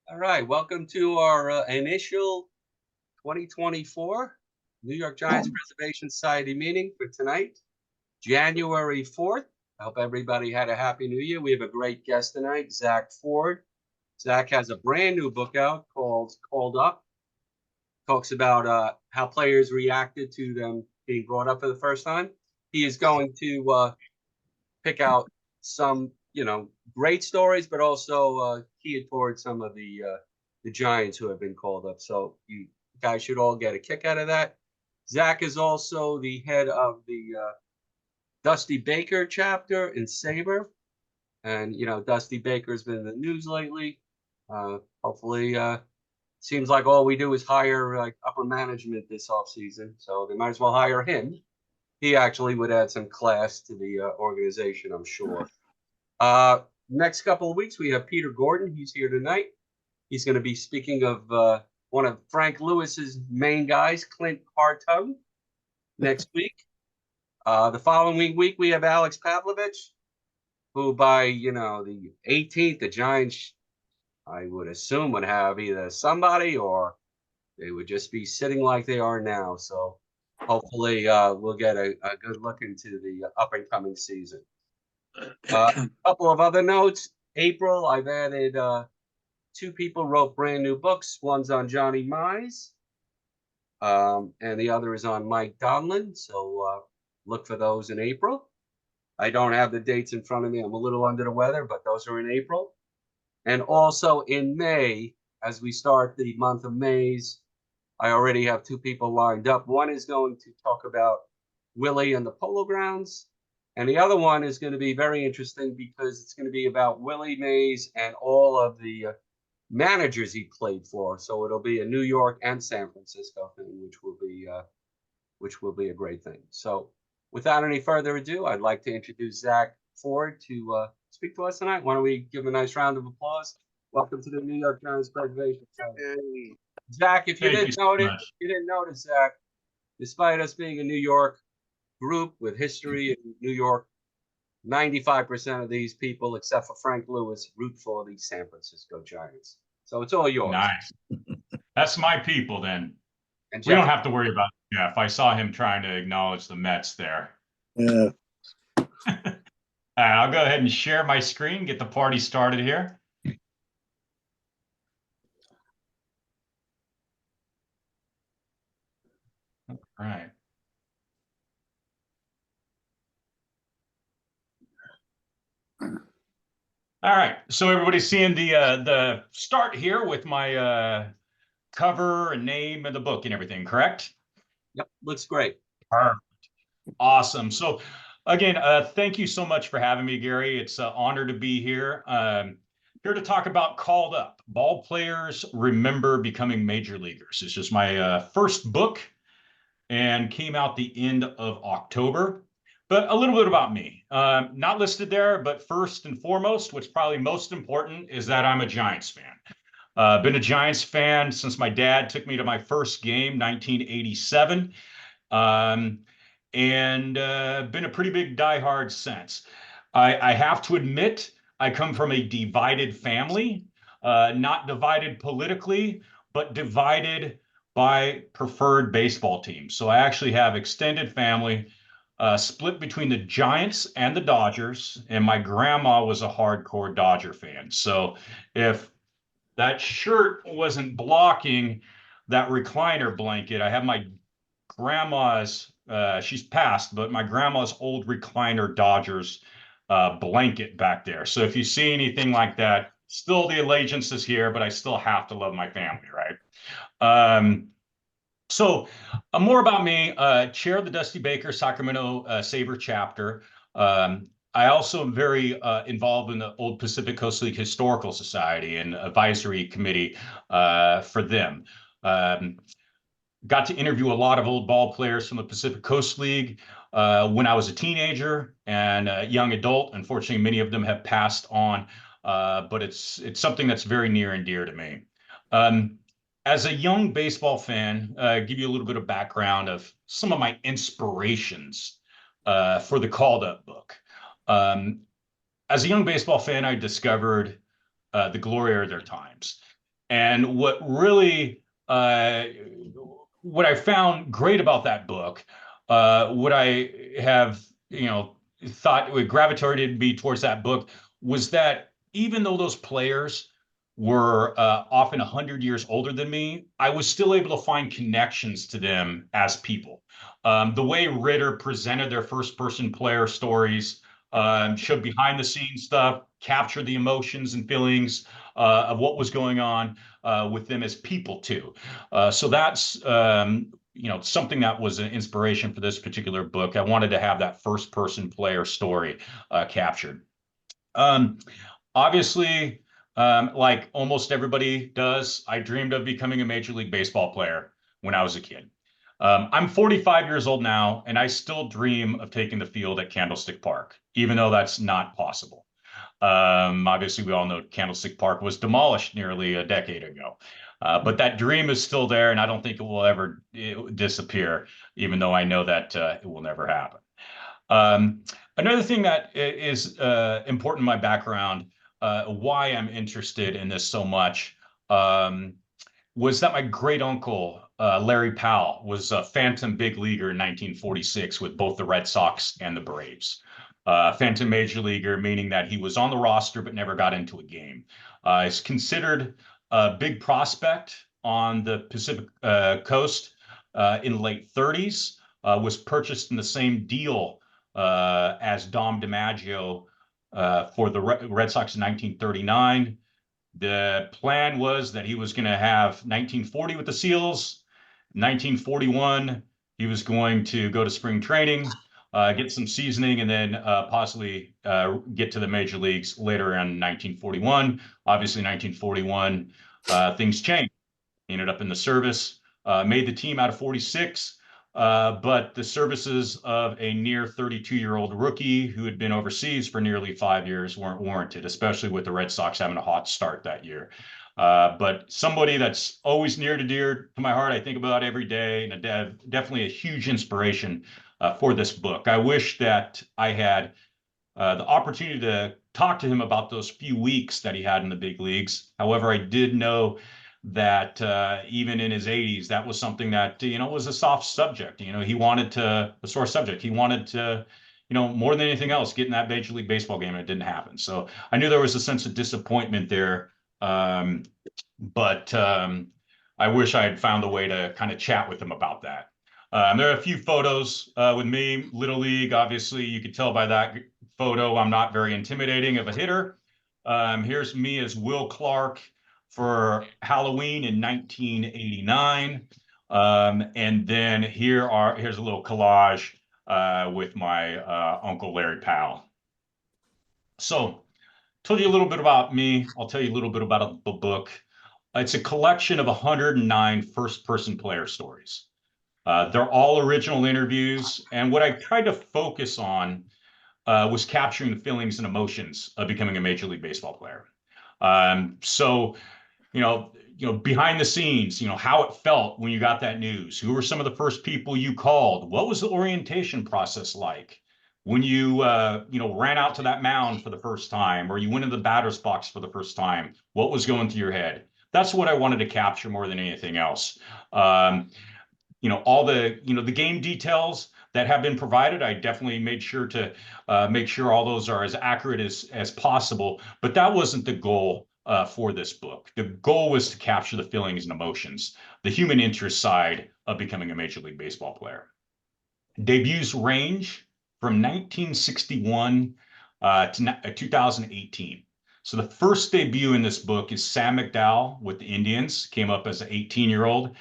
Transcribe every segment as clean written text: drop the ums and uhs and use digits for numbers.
All right, welcome to our initial 2024 New York Giants Preservation Society meeting for tonight, January 4th. I hope everybody had a happy new year. We have a great guest tonight, Zach Ford. Zach has a brand new book out called Called Up. Talks about how players reacted to them being brought up for the first time. He is going to pick out some, great stories, but also key towards some of the Giants who have been called up. So you guys should all get a kick out of that. Zach is also the head of the Dusty Baker chapter in Sabre, and Dusty Baker's been in the news lately. Hopefully, seems like all we do is hire upper management this off season, so they might as well hire him. He actually would add some class to the organization, I'm sure. Next couple of weeks, we have Peter Gordon. He's here tonight. He's going to be speaking of one of Frank Lewis's main guys, Clint Hartung, next week. The following week, we have Alex Pavlovich, who by, the 18th, the Giants, I would assume, would have either somebody or they would just be sitting like they are now. So hopefully we'll get a good look into the up-and-coming season. A couple of other notes. April, I've added two people wrote brand new books. One's on Johnny Mize, and the other is on Mike Donlin. So look for those in April. I don't have the dates in front of me. I'm a little under the weather, but those are in April. And also in May, as we start the month of Mays, I already have two people lined up. One is going to talk about Willie and the Polo Grounds. And the other one is going to be very interesting because it's going to be about Willie Mays and all of the managers he played for. So it'll be a New York and San Francisco thing, which will be a great thing. So without any further ado, I'd like to introduce Zach Ford to speak to us tonight. Why don't we give him a nice round of applause? Welcome to the New York Giants Preservation Society. Zach, if you didn't notice, Zach, despite us being a New York group with history in New York, 95% of these people, except for Frank Lewis, root for the San Francisco Giants. So it's all yours. Nice. That's my people then. And we don't have to worry about Jeff. I saw him trying to acknowledge the Mets there. Yeah. I'll go ahead and share my screen, get the party started here. All right. All right, so everybody's seeing the start here with my cover and name of the book and everything, correct? Yep, looks great. Perfect. Awesome. So again, thank you so much for having me, Gary. It's an honor to be here. Here to talk about Called Up, Ball Players Remember Becoming Major Leaguers. It's just my first book and came out the end of October. But a little bit about me, not listed there, but first and foremost, what's probably most important is that I'm a Giants fan. Been a Giants fan since my dad took me to my first game, 1987, and been a pretty big diehard since. I have to admit, I come from a divided family, not divided politically, but divided by preferred baseball teams. So I actually have extended family split between the Giants and the Dodgers, and my grandma was a hardcore Dodger fan. So if that shirt wasn't blocking that recliner blanket, I have my grandma's, she's passed, but my grandma's old recliner Dodgers blanket back there. So if you see anything like that, still the allegiance is here, but I still have to love my family, right? So more about me, chair of the Dusty Baker Sacramento Sabre chapter. I also am very involved in the Old Pacific Coast League Historical Society and advisory committee for them. Got to interview a lot of old ball players from the Pacific Coast League when I was a teenager and a young adult. Unfortunately, many of them have passed on, but it's something that's very near and dear to me. As a young baseball fan, give you a little bit of background of some of my inspirations for the Called Up book. As a young baseball fan, I discovered the glory of their times. And what I found great about that book, what I have, thought would gravitated me towards that book was that even though those players were often 100 years older than me, I was still able to find connections to them as people. The way Ritter presented their first person player stories, showed behind the scenes stuff, captured the emotions and feelings of what was going on with them as people too. So that's something that was an inspiration for this particular book. I wanted to have that first person player story captured. Um, Obviously, like almost everybody does, I dreamed of becoming a Major League Baseball player when I was a kid. I'm 45 years old now, and I still dream of taking the field at Candlestick Park, even though that's not possible. Obviously, we all know Candlestick Park was demolished nearly a decade ago. But that dream is still there, and I don't think it will ever disappear, even though I know that it will never happen. Um, Another thing that is important in my background, why I'm interested in this so much, was that my great uncle, Larry Powell, was a phantom big leaguer in 1946 with both the Red Sox and the Braves. Phantom major leaguer, meaning that he was on the roster but never got into a game. He's considered a big prospect on the Pacific Coast in the late 30s, was purchased in the same deal as Dom DiMaggio for the Red Sox in 1939. The plan was that he was going to have 1940 with the Seals. 1941, he was going to go to spring training, get some seasoning, and then possibly get to the major leagues later in 1941. Obviously, 1941, things changed. He ended up in the service, made the team out of 46, but the services of a near 32-year-old rookie who had been overseas for nearly 5 years weren't warranted, especially with the Red Sox having a hot start that year. But somebody that's always near to dear to my heart, I think about every day, and definitely a huge inspiration for this book. I wish that I had the opportunity to talk to him about those few weeks that he had in the big leagues. However, I did know that even in his 80s, that was something that was a soft subject. He wanted to a sore subject. He wanted to, more than anything else, get in that Major League Baseball game, and it didn't happen. So I knew there was a sense of disappointment there. But I wish I had found a way to kind of chat with him about that. There are a few photos with me, Little League. Obviously, you could tell by that photo I'm not very intimidating of a hitter. Here's me as Will Clark for Halloween in 1989. And then here's a little collage with my Uncle Larry Powell. So, told you a little bit about me. I'll tell you a little bit about the book. It's a collection of 109 first-person player stories. They're all original interviews, and what I tried to focus on was capturing the feelings and emotions of becoming a Major League Baseball player. So, behind the scenes, how it felt when you got that news. Who were some of the first people you called? What was the orientation process like? When you, ran out to that mound for the first time, or you went into the batter's box for the first time, what was going through your head? That's what I wanted to capture more than anything else. All the game details that have been provided, I definitely made sure to make sure all those are as accurate as possible. But that wasn't the goal for this book. The goal was to capture the feelings and emotions, the human interest side of becoming a Major League Baseball player. Debuts range from 1961 to 2018. So the first debut in this book is Sam McDowell with the Indians, came up as an 18-year-old.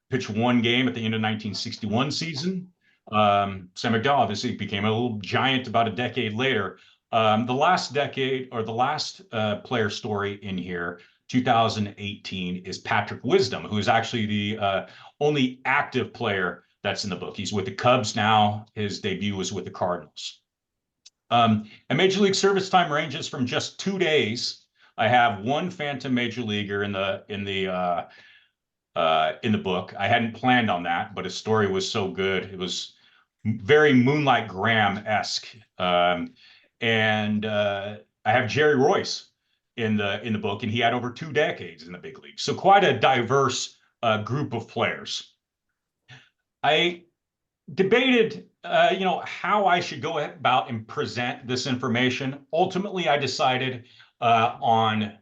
Pitched one game at the end of 1961 season. Sam McDowell obviously became a little giant about a decade later. The last decade, or the last player story in here, 2018, is Patrick Wisdom, who is actually the only active player that's in the book. He's with the Cubs now. His debut was with the Cardinals. And Major League service time ranges from just 2 days. I have one phantom major leaguer in the book. I hadn't planned on that, but his story was so good. It was very Moonlight Graham-esque. And I have Jerry Royce in the book, and he had over 2 decades in the big league. So quite a diverse group of players. I debated, how I should go about and present this information. Ultimately, I decided on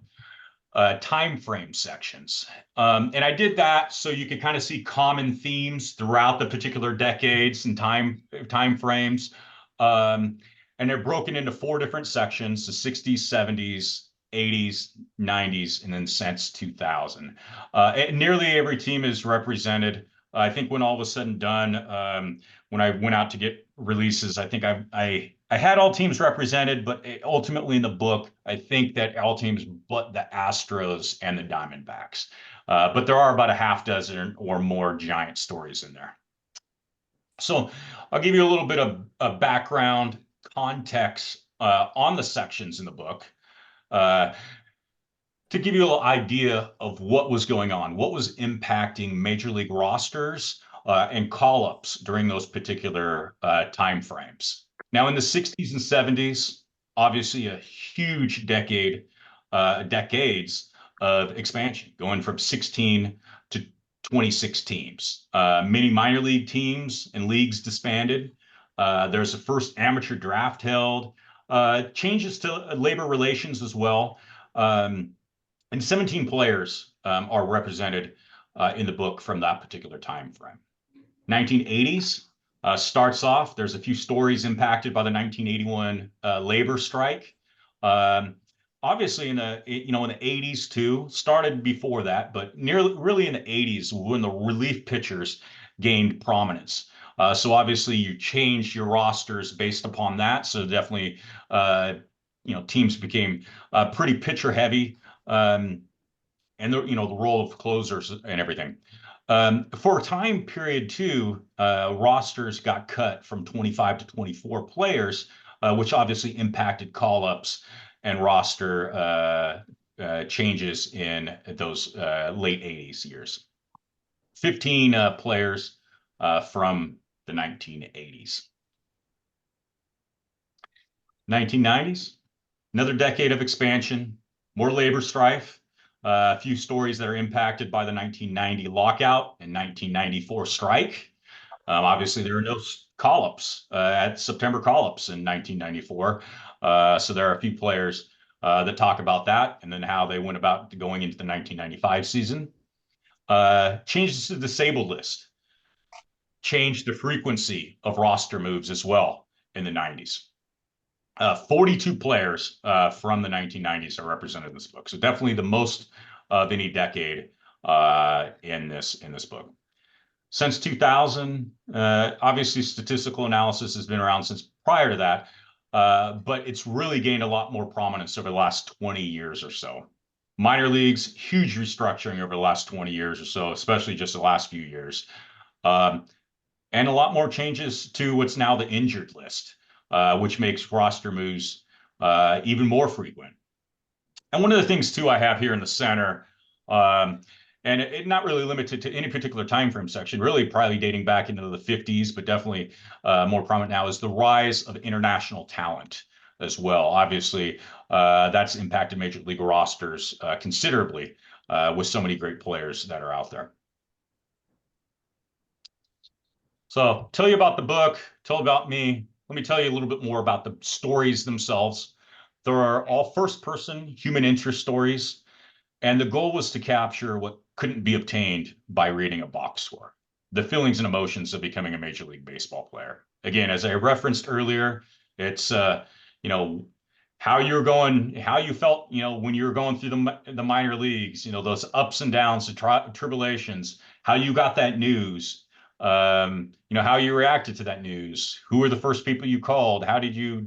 time frame sections. And I did that so you could kind of see common themes throughout the particular decades and time frames. And they're broken into 4 different sections: the 60s, 70s, 80s, 90s, and then since 2000. And nearly every team is represented. I think when all was said and done, when I went out to get releases, I think I had all teams represented, but ultimately in the book, I think that all teams but the Astros and the Diamondbacks. But there are about a half dozen or more Giant stories in there. So I'll give you a little bit of background context on the sections in the book to give you a little idea of what was going on, what was impacting major league rosters and call-ups during those particular time frames. Now, in the 60s and 70s, obviously a huge decades of expansion, going from 16 to 26 teams. Many minor league teams and leagues disbanded. There's the first amateur draft held. Changes to labor relations as well. And 17 players are represented in the book from that particular time frame. 1980s starts off. There's a few stories impacted by the 1981 labor strike. Obviously, in the 80s too. Started before that, but really in the 80s when the relief pitchers gained prominence. So obviously, you changed your rosters based upon that. So definitely, teams became pretty pitcher heavy. And the role of closers and everything. For a time period too, rosters got cut from 25 to 24 players, which obviously impacted call-ups and roster changes in those late 80s years. 15 players from the 1980s. 1990s, another decade of expansion, more labor strife. A few stories that are impacted by the 1990 lockout and 1994 strike. Obviously, there are no call-ups at September call-ups in 1994. So there are a few players that talk about that and then how they went about going into the 1995 season. Changes to the disabled list. Changed the frequency of roster moves as well in the 90s. 42 players from the 1990s are represented in this book. So definitely the most of any decade in this book. Since 2000, obviously statistical analysis has been around since prior to that, but it's really gained a lot more prominence over the last 20 years or so. Minor leagues, huge restructuring over the last 20 years or so, especially just the last few years. And a lot more changes to what's now the injured list. Which makes roster moves even more frequent. And one of the things too I have here in the center, and it not really limited to any particular time frame section, really probably dating back into the 50s, but definitely more prominent now, is the rise of international talent as well. Obviously, that's impacted major league rosters considerably with so many great players that are out there. So tell you about the book, tell about me. Let me tell you a little bit more about the stories themselves. There are all first-person human interest stories, and the goal was to capture what couldn't be obtained by reading a box score, the feelings and emotions of becoming a Major League Baseball player. Again, as I referenced earlier, it's how you felt, when you were going through the minor leagues, those ups and downs, the tribulations, how you got that news. How you reacted to that news, who were the first people you called, how did you,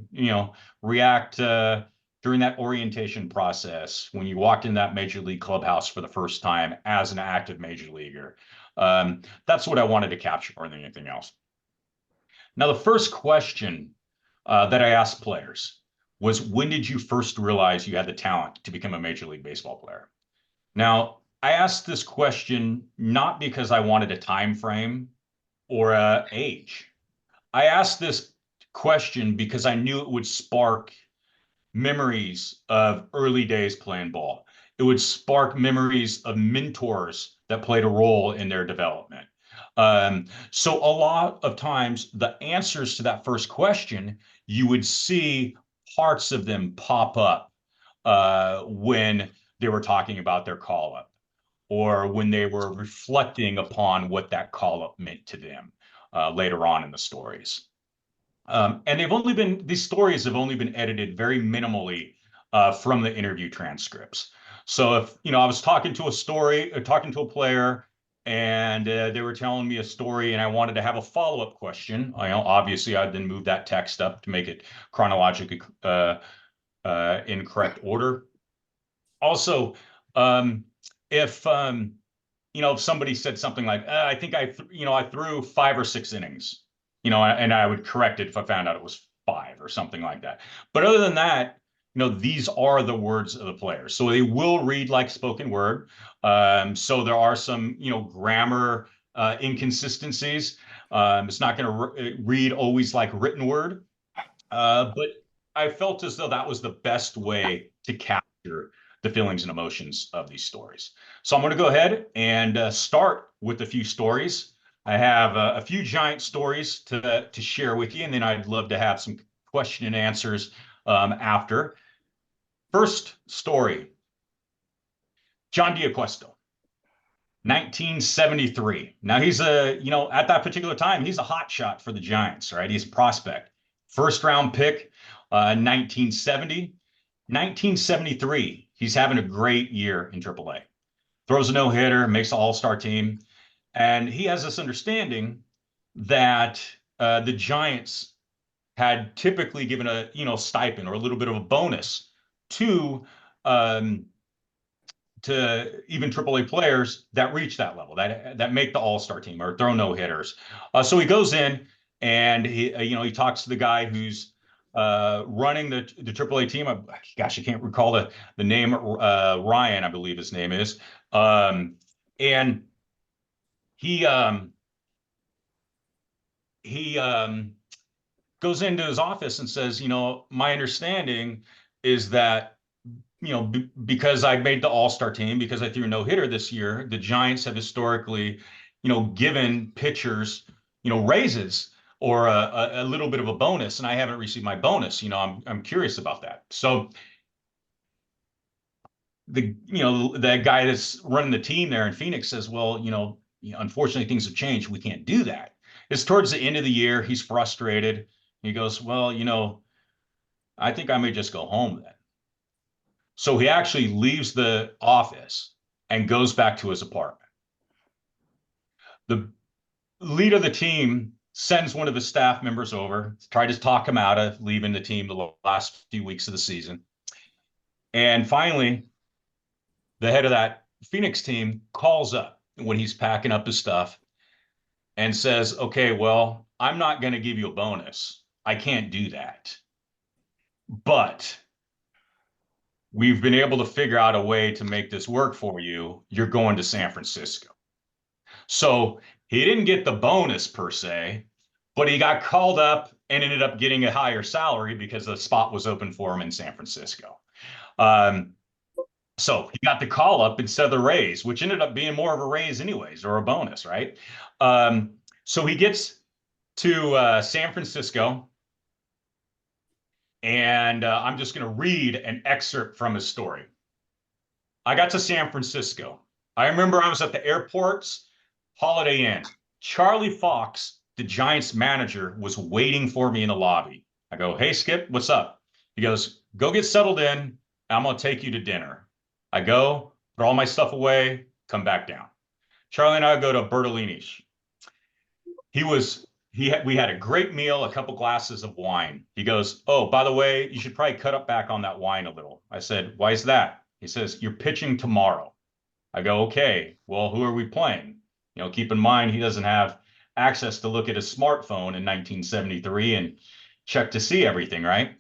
react during that orientation process when you walked in that major league clubhouse for the first time as an active major leaguer. That's what I wanted to capture more than anything else. Now, the first question that I asked players was, when did you first realize you had the talent to become a Major League Baseball player? Now, I asked this question not because I wanted a time frame or age. I asked this question because I knew it would spark memories of early days playing ball. It would spark memories of mentors that played a role in their development. So a lot of times the answers to that first question, you would see parts of them pop up when they were talking about their call up, or when they were reflecting upon what that call up meant to them later on in the stories. And these stories have only been edited very minimally from the interview transcripts. So if, I was talking to a player, and they were telling me a story and I wanted to have a follow-up question, obviously I'd then move that text up to make it chronologically in correct order. Also, if if somebody said something like, I think I threw 5 or 6 innings, and I would correct it if I found out it was 5 or something like that. But other than that, these are the words of the players. So they will read like spoken word. So there are some, grammar inconsistencies. It's not going to read always like written word. But I felt as though that was the best way to capture the feelings and emotions of these stories. So I'm going to go ahead and start with a few stories. I have a few giant stories to share with you, and then I'd love to have some question and answers after. First story, John D'Acuesto, 1973. Now he's at that particular time, he's a hot shot for the Giants, right? He's a prospect. First round pick, 1970. 1973, he's having a great year in AAA. Throws a no-hitter, makes the all-star team. And he has this understanding that the Giants had typically given a stipend or a little bit of a bonus to even AAA players that reach that level, that make the all-star team or throw no-hitters. So he goes in and he talks to the guy who's running the AAA team. Gosh, I can't recall the name. Ryan, I believe his name is. And he goes into his office and says, my understanding is that, because I made the all-star team, because I threw no hitter this year, the Giants have historically, given pitchers, raises or a little bit of a bonus, and I haven't received my bonus. I'm curious about that. So that guy that's running the team there in Phoenix says, well, unfortunately things have changed. We can't do that. It's towards the end of the year. He's frustrated. He goes, well, I think I may just go home then. So he actually leaves the office and goes back to his apartment. The lead of the team sends one of his staff members over to try to talk him out of leaving the team the last few weeks of the season. And finally, the head of that Phoenix team calls up when he's packing up his stuff and says, okay, well, I'm not going to give you a bonus. I can't do that. But we've been able to figure out a way to make this work for you. You're going to San Francisco. So he didn't get the bonus per se, but he got called up and ended up getting a higher salary because the spot was open for him in San Francisco. So he got the call up instead of the raise, which ended up being more of a raise anyways, or a bonus, right? So he gets to San Francisco, and I'm just going to read an excerpt from his story. I got to San Francisco. I remember I was at the airport's Holiday Inn. Charlie Fox, the Giants manager, was waiting for me in the lobby. I go, hey, Skip, what's up? He goes, go get settled in. I'm going to take you to dinner. I go, put all my stuff away, come back down. Charlie and I go to Bertolini's. We had a great meal, a couple glasses of wine. He goes, oh, by the way, you should probably cut up back on that wine a little. I said, why is that? He says, you're pitching tomorrow. I go, okay, well, who are we playing? Keep in mind, he doesn't have access to look at his smartphone in 1973 and check to see everything, right?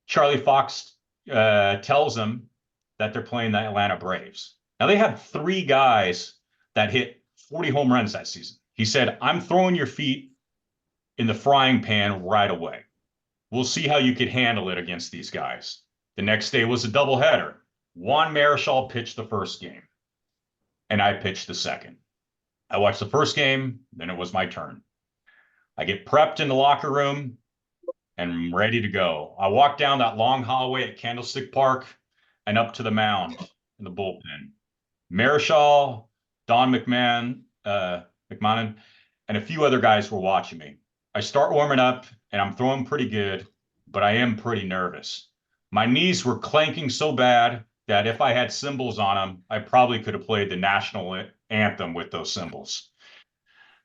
Charlie Fox tells him that they're playing the Atlanta Braves. Now, they had 3 guys that hit 40 home runs that season. He said, I'm throwing your feet in the frying pan right away. We'll see how you could handle it against these guys. The next day was a doubleheader. Juan Marichal pitched the first game, and I pitched the second. I watched the first game, then it was my turn. I get prepped in the locker room and I'm ready to go. I walk down that long hallway at Candlestick Park and up to the mound in the bullpen. Marichal, Don McMahon, and a few other guys were watching me. I start warming up and I'm throwing pretty good, but I am pretty nervous. My knees were clanking so bad that if I had cymbals on them, I probably could have played the national anthem with those cymbals.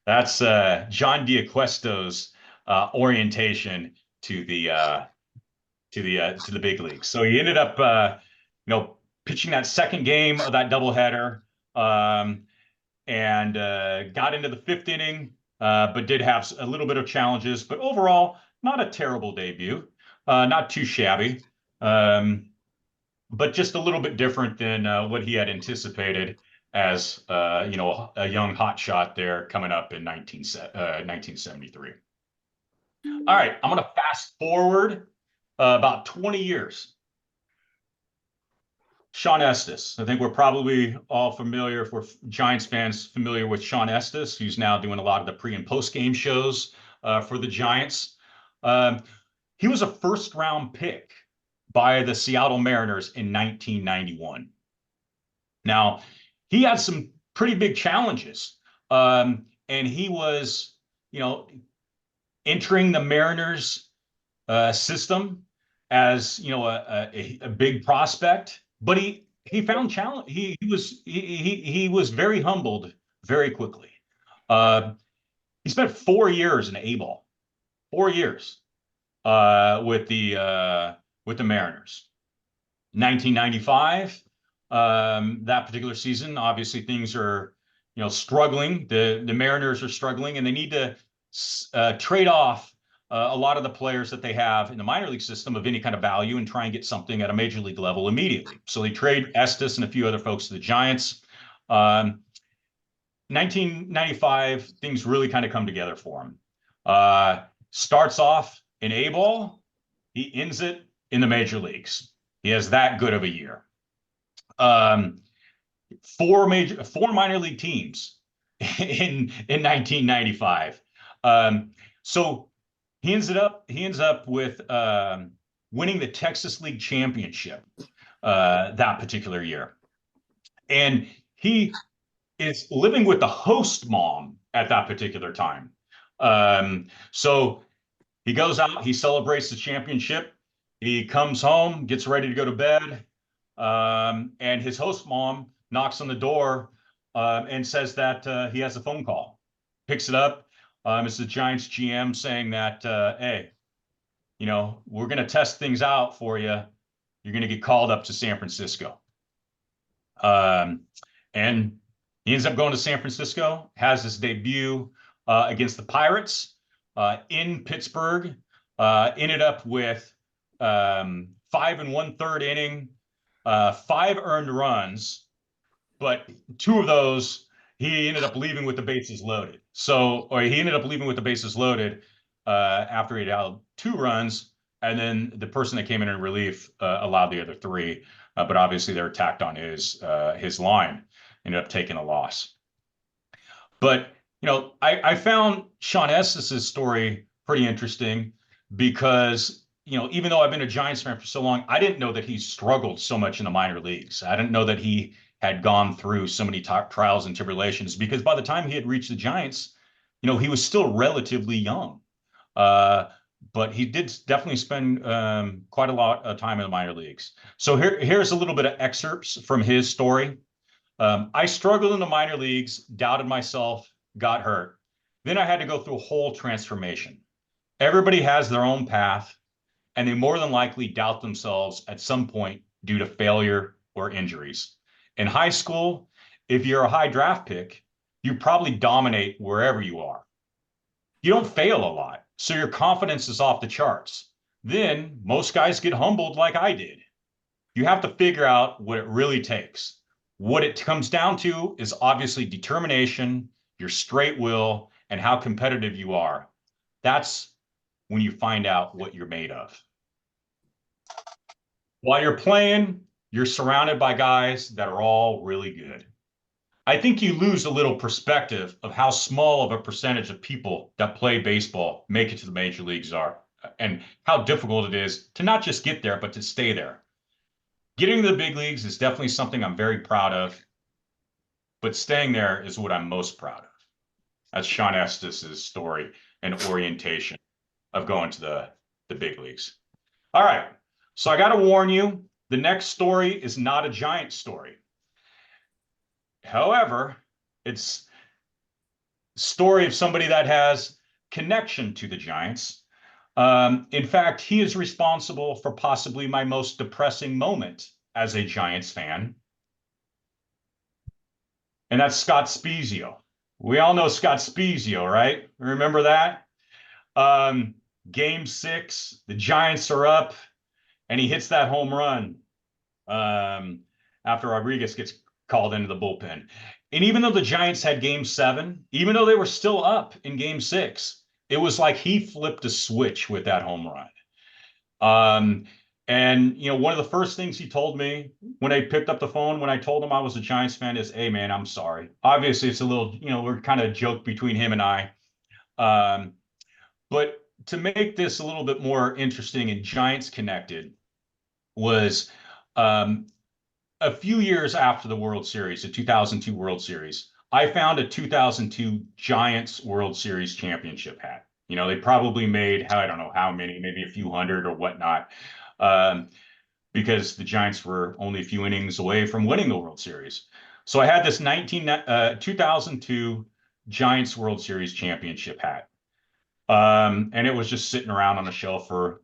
That's John D'Aquesto's orientation to the big leagues. So he ended up pitching that second game of that doubleheader, and got into the fifth inning, but did have a little bit of challenges. But overall, not a terrible debut, not too shabby, but just a little bit different than what he had anticipated as a young hotshot there coming up in 1973. All right, I'm going to fast forward about 20 years. Sean Estes. I think we're probably all familiar, if we're Giants fans, familiar with Sean Estes, who's now doing a lot of the pre and post game shows for the Giants. He was a first round pick by the Seattle Mariners in 1991. Now, he had some pretty big challenges, and he was, entering the Mariners system as a big prospect, but he found challenge. He was very humbled very quickly. He spent 4 years in A-ball, 4 years with the Mariners. 1995, that particular season, obviously things are struggling. The Mariners are struggling, and they need to trade off a lot of the players that they have in the minor league system of any kind of value and try and get something at a major league level immediately. So they trade Estes and a few other folks to the Giants. 1995, things really kind of come together for him. Starts off in A-ball, he ends it in the major leagues. He has that good of a year. Four minor league teams in 1995. So he ends up with winning the Texas League Championship that particular year. And he is living with the host mom at that particular time. So he goes out, he celebrates the championship, he comes home, gets ready to go to bed, and his host mom knocks on the door and says that he has a phone call. Picks it up. It's the Giants GM saying that, hey, we're going to test things out for you. You're going to get called up to San Francisco. And he ends up going to San Francisco, has his debut against the Pirates in Pittsburgh, ended up with 5 1/3 inning, 5 earned runs, but 2 of those he ended up leaving with the bases loaded. He ended up leaving with the bases loaded after he'd had 2 runs, and then the person that came in relief allowed the other 3. But obviously they're attacked on his line, ended up taking a loss. But I found Sean Estes' story pretty interesting because even though I've been a Giants fan for so long, I didn't know that he struggled so much in the minor leagues. I didn't know that he had gone through so many trials and tribulations, because by the time he had reached the Giants, he was still relatively young. But he did definitely spend quite a lot of time in the minor leagues. So here's a little bit of excerpts from his story. I struggled in the minor leagues, doubted myself, got hurt. Then I had to go through a whole transformation. Everybody has their own path, and they more than likely doubt themselves at some point due to failure or injuries. In high school, if you're a high draft pick, you probably dominate wherever you are. You don't fail a lot, so your confidence is off the charts. Then most guys get humbled like I did. You have to figure out what it really takes. What it comes down to is obviously determination, your straight will, and how competitive you are. That's when you find out what you're made of. While you're playing, you're surrounded by guys that are all really good. I think you lose a little perspective of how small of a percentage of people that play baseball make it to the major leagues are, and how difficult it is to not just get there, but to stay there. Getting to the big leagues is definitely something I'm very proud of, but staying there is what I'm most proud of. That's Sean Estes' story and orientation of going to the big leagues. All right, so I got to warn you, the next story is not a Giant story. However, it's a story of somebody that has connection to the Giants. In fact, he is responsible for possibly my most depressing moment as a Giants fan. And that's Scott Spiezio. We all know Scott Spiezio, right? Remember that? Game 6, the Giants are up, and he hits that home run after Rodriguez gets called into the bullpen. And even though the Giants had Game 7, even though they were still up in Game 6, it was like he flipped a switch with that home run. And, you know, one of the first things he told me when I picked up the phone, when I told him I was a Giants fan, is, hey, man, I'm sorry. Obviously, it's a little, you know, we're kind of a joke between him and I. But to make this a little bit more interesting and Giants connected was a few years after the World Series, the 2002 World Series, I found a 2002 Giants World Series championship hat. You know, they probably made, I don't know how many, maybe a few hundred or whatnot, because the Giants were only a few innings away from winning the World Series. So I had this 2002 Giants World Series championship hat. And it was just sitting around on a shelf for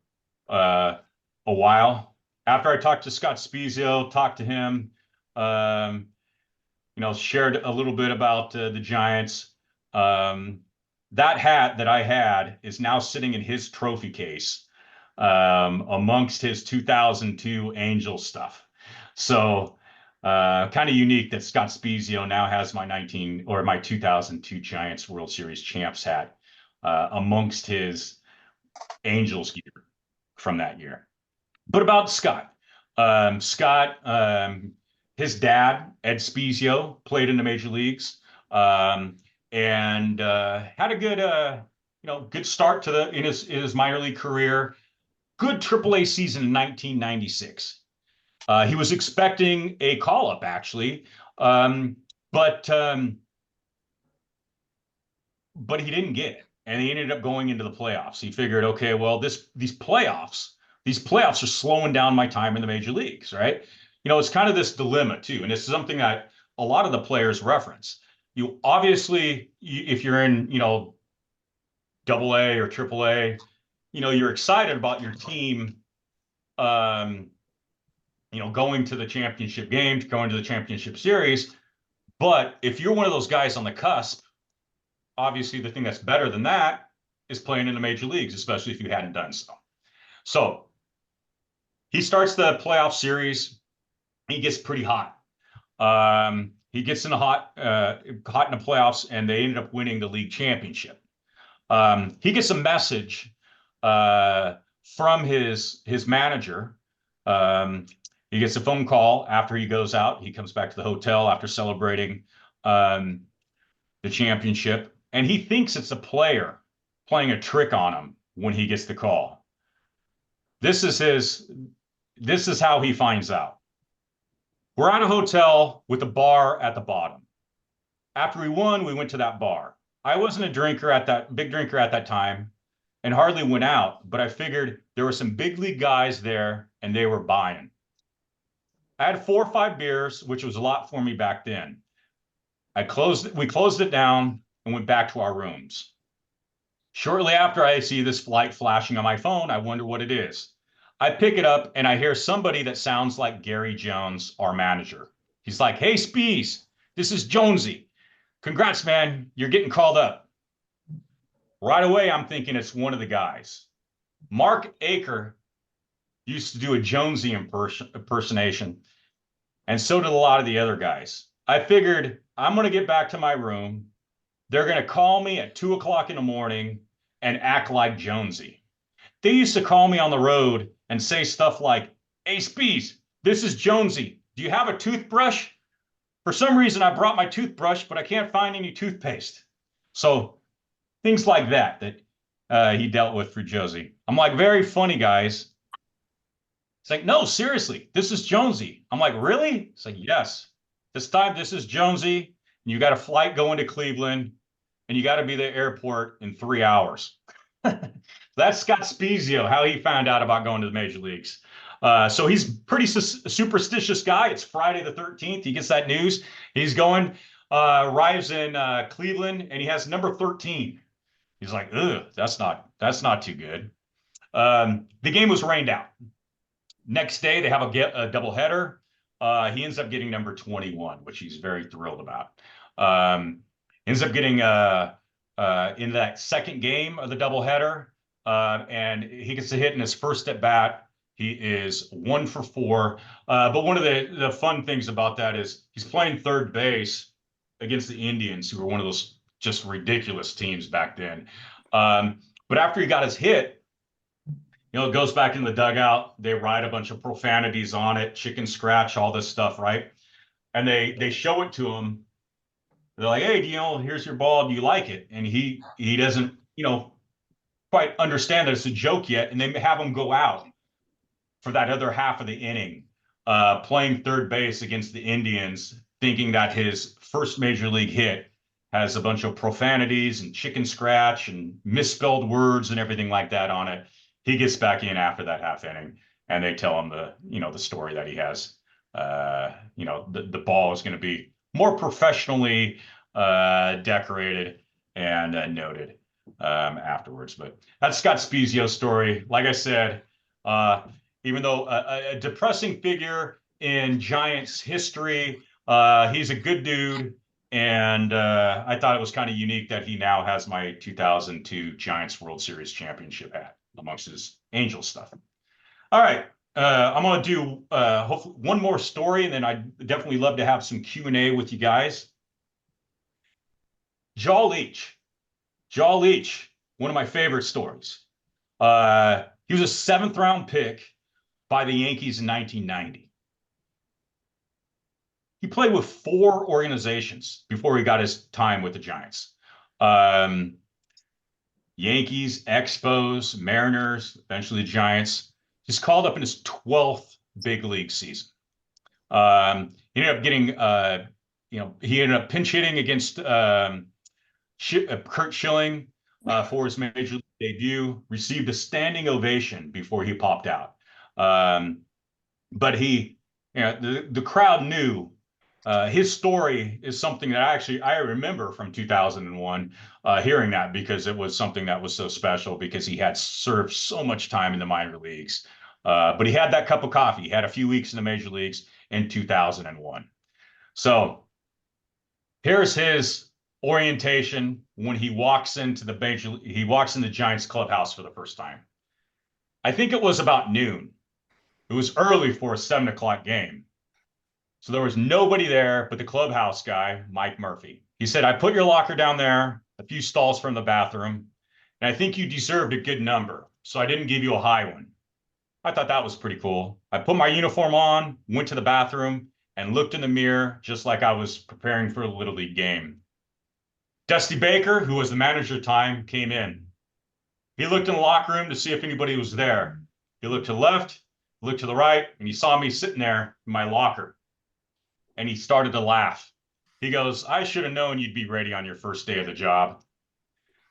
a while. After I talked to Scott Spiezio, talked to him, you know, shared a little bit about the Giants. That hat that I had is now sitting in his trophy case amongst his 2002 Angel stuff. So kind of unique that Scott Spiezio now has my 2002 Giants World Series champs hat amongst his Angels gear from that year. But about Scott, his dad, Ed Spiezio, played in the major leagues and had a good, good start to in his minor league career. Good AAA season in 1996. He was expecting a call-up, actually, but he didn't get it, and he ended up going into the playoffs. He figured, okay, well, these playoffs are slowing down my time in the major leagues, right? You know, it's kind of this dilemma too, and it's something that a lot of the players reference. You obviously, if you're in, you know, AA or AAA, you know, you're excited about your team, you know, going to the championship game, going to the championship series. But if you're one of those guys on the cusp, obviously the thing that's better than that is playing in the major leagues, especially if you hadn't done so. So he starts the playoff series. He gets pretty hot. He gets in the hot in the playoffs, and they ended up winning the league championship. He gets a message from his manager. He gets a phone call after he goes out. He comes back to the hotel after celebrating the championship, and he thinks it's a player playing a trick on him when he gets the call. This is how he finds out. We're at a hotel with a bar at the bottom. After we won, we went to that bar. I wasn't a big drinker at that time, and hardly went out, but I figured there were some big league guys there and they were buying. I had 4 or 5 beers, which was a lot for me back then. We closed it down and went back to our rooms. Shortly after, I see this light flashing on my phone. I wonder what it is. I pick it up and I hear somebody that sounds like Gary Jones, our manager. He's like, "Hey, Spees, this is Jonesy. Congrats, man. You're getting called up." Right away, I'm thinking it's one of the guys. Mark Aker used to do a Jonesy impersonation, and so did a lot of the other guys. I figured I'm going to get back to my room. They're going to call me at 2 o'clock in the morning and act like Jonesy. They used to call me on the road and say stuff like, "Hey, Spees, this is Jonesy. Do you have a toothbrush? For some reason, I brought my toothbrush, but I can't find any toothpaste." So things like that he dealt with for Josie. I'm like, very funny, guys. It's like, no, seriously, this is Jonesy. I'm like, really? It's like, yes. This time, this is Jonesy. And you got a flight going to Cleveland, and you got to be at the airport in 3 hours. That's Scott Spezio, how he found out about going to the major leagues. So he's pretty superstitious guy. It's Friday the 13th. He gets that news. He's going, arrives in Cleveland, and he has number 13. He's like, ugh, that's not too good. The game was rained out. Next day, they have a doubleheader. He ends up getting number 21, which he's very thrilled about. Ends up getting in that second game of the doubleheader, and he gets a hit in his first at bat. He is 1 for 4. But one of the fun things about that is he's playing third base against the Indians, who were one of those just ridiculous teams back then. But after he got his hit, it goes back in the dugout. They write a bunch of profanities on it, chicken scratch, all this stuff, right? And they show it to him. They're like, "Hey, here's your ball. Do you like it?" And he doesn't, quite understand that it's a joke yet. And they have him go out for that other half of the inning, playing third base against the Indians, thinking that his first major league hit has a bunch of profanities and chicken scratch and misspelled words and everything like that on it. He gets back in after that half inning, and they tell him the story that he has. The ball is going to be more professionally decorated and noted afterwards. But that's Scott Spezio's story. Like I said, even though a depressing figure in Giants history, he's a good dude. And I thought it was kind of unique that he now has my 2002 Giants World Series championship hat amongst his Angel stuff. All right. I'm going to do hopefully one more story, and then I'd definitely love to have some Q&A with you guys. Jaw Leach. Jaw Leach, one of my favorite stories. He was a 7th round pick by the Yankees in 1990. He played with 4 organizations before he got his time with the Giants. Yankees, Expos, Mariners, eventually the Giants. He's called up in his 12th big league season. He ended up getting, he ended up pinch hitting against Kurt Schilling for his major league debut, received a standing ovation before he popped out. But the crowd knew his story is something that I remember from 2001, hearing that, because it was something that was so special, because he had served so much time in the minor leagues. But he had that cup of coffee. He had a few weeks in the major leagues in 2001. So here's his orientation when he walks into the Giants clubhouse for the first time. I think it was about noon. It was early for a 7 o'clock game. So there was nobody there but the clubhouse guy, Mike Murphy. He said, "I put your locker down there, a few stalls from the bathroom, and I think you deserved a good number, so I didn't give you a high one." I thought that was pretty cool. I put my uniform on, went to the bathroom, and looked in the mirror just like I was preparing for a Little League game. Dusty Baker, who was the manager at the time, came in. He looked in the locker room to see if anybody was there. He looked to the left, looked to the right, and he saw me sitting there in my locker. And he started to laugh. He goes, "I should have known you'd be ready on your first day of the job."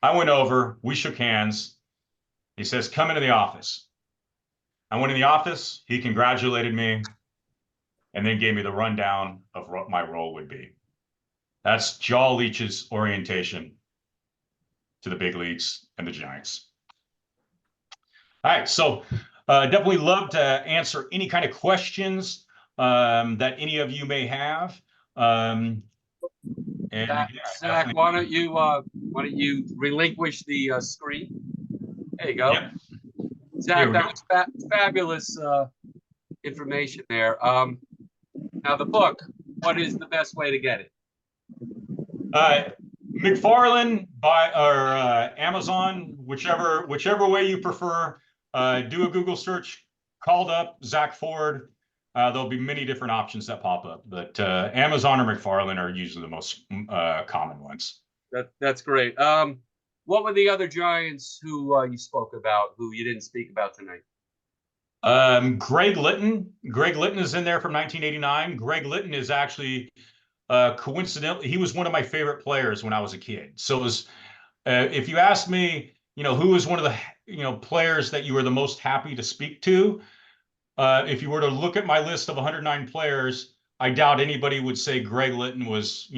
I went over, we shook hands. He says, "Come into the office." I went in the office, he congratulated me, and then gave me the rundown of what my role would be. That's Jaw Leach's orientation to the big leagues and the Giants. All right, so definitely love to answer any kind of questions that any of you may have. Zach, why don't you relinquish the screen? There you go. Yep. Zach, that was fabulous information there. Now the book, what is the best way to get it? McFarlane or Amazon, whichever way you prefer. Do a Google search, called up, Zach Ford. There'll be many different options that pop up, but Amazon or McFarlane are usually the most common ones. That's great. What were the other Giants who you spoke about, who you didn't speak about tonight? Greg Litton. Greg Litton is in there from 1989. Greg Litton is actually coincidentally, he was one of my favorite players when I was a kid. So it was, if you ask me, who was one of the, players that you were the most happy to speak to, if you were to look at my list of 109 players, I doubt anybody would say Greg Litton was,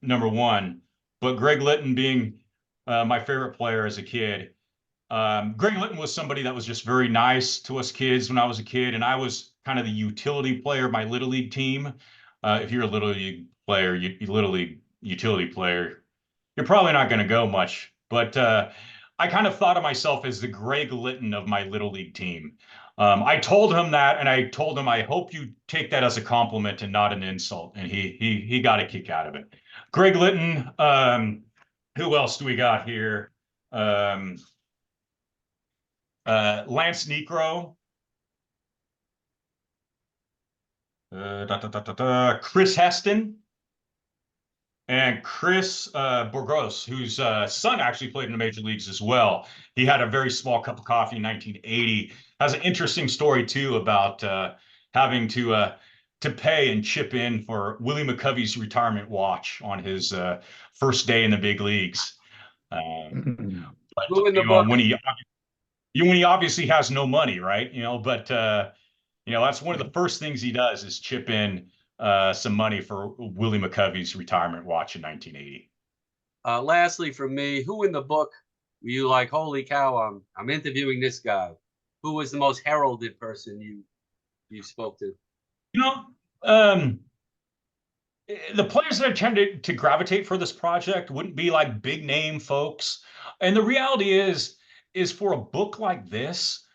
number one. But Greg Litton being my favorite player as a kid, Greg Litton was somebody that was just very nice to us kids when I was a kid, and I was kind of the utility player of my little league team. If you're a little league player, you little league utility player, you're probably not going to go much. But I kind of thought of myself as the Greg Litton of my little league team. I told him that, and I told him I hope you take that as a compliment and not an insult, and he got a kick out of it. Greg Litton. Who else do we got here? Lance Necro, Chris Heston, and Chris Burgos, whose son actually played in the major leagues as well. He had a very small cup of coffee in 1980. Has an interesting story too about having to pay and chip in for Willie McCovey's retirement watch on his first day in the big leagues. But Who in the book? when he obviously has no money, right? But that's one of the first things he does is chip in some money for Willie McCovey's retirement watch in 1980. Lastly, from me, who in the book were you like, holy cow, I'm interviewing this guy? Who was the most heralded person you spoke to? The players that I tended to gravitate for this project wouldn't be like big name folks. And the reality is for a book like this,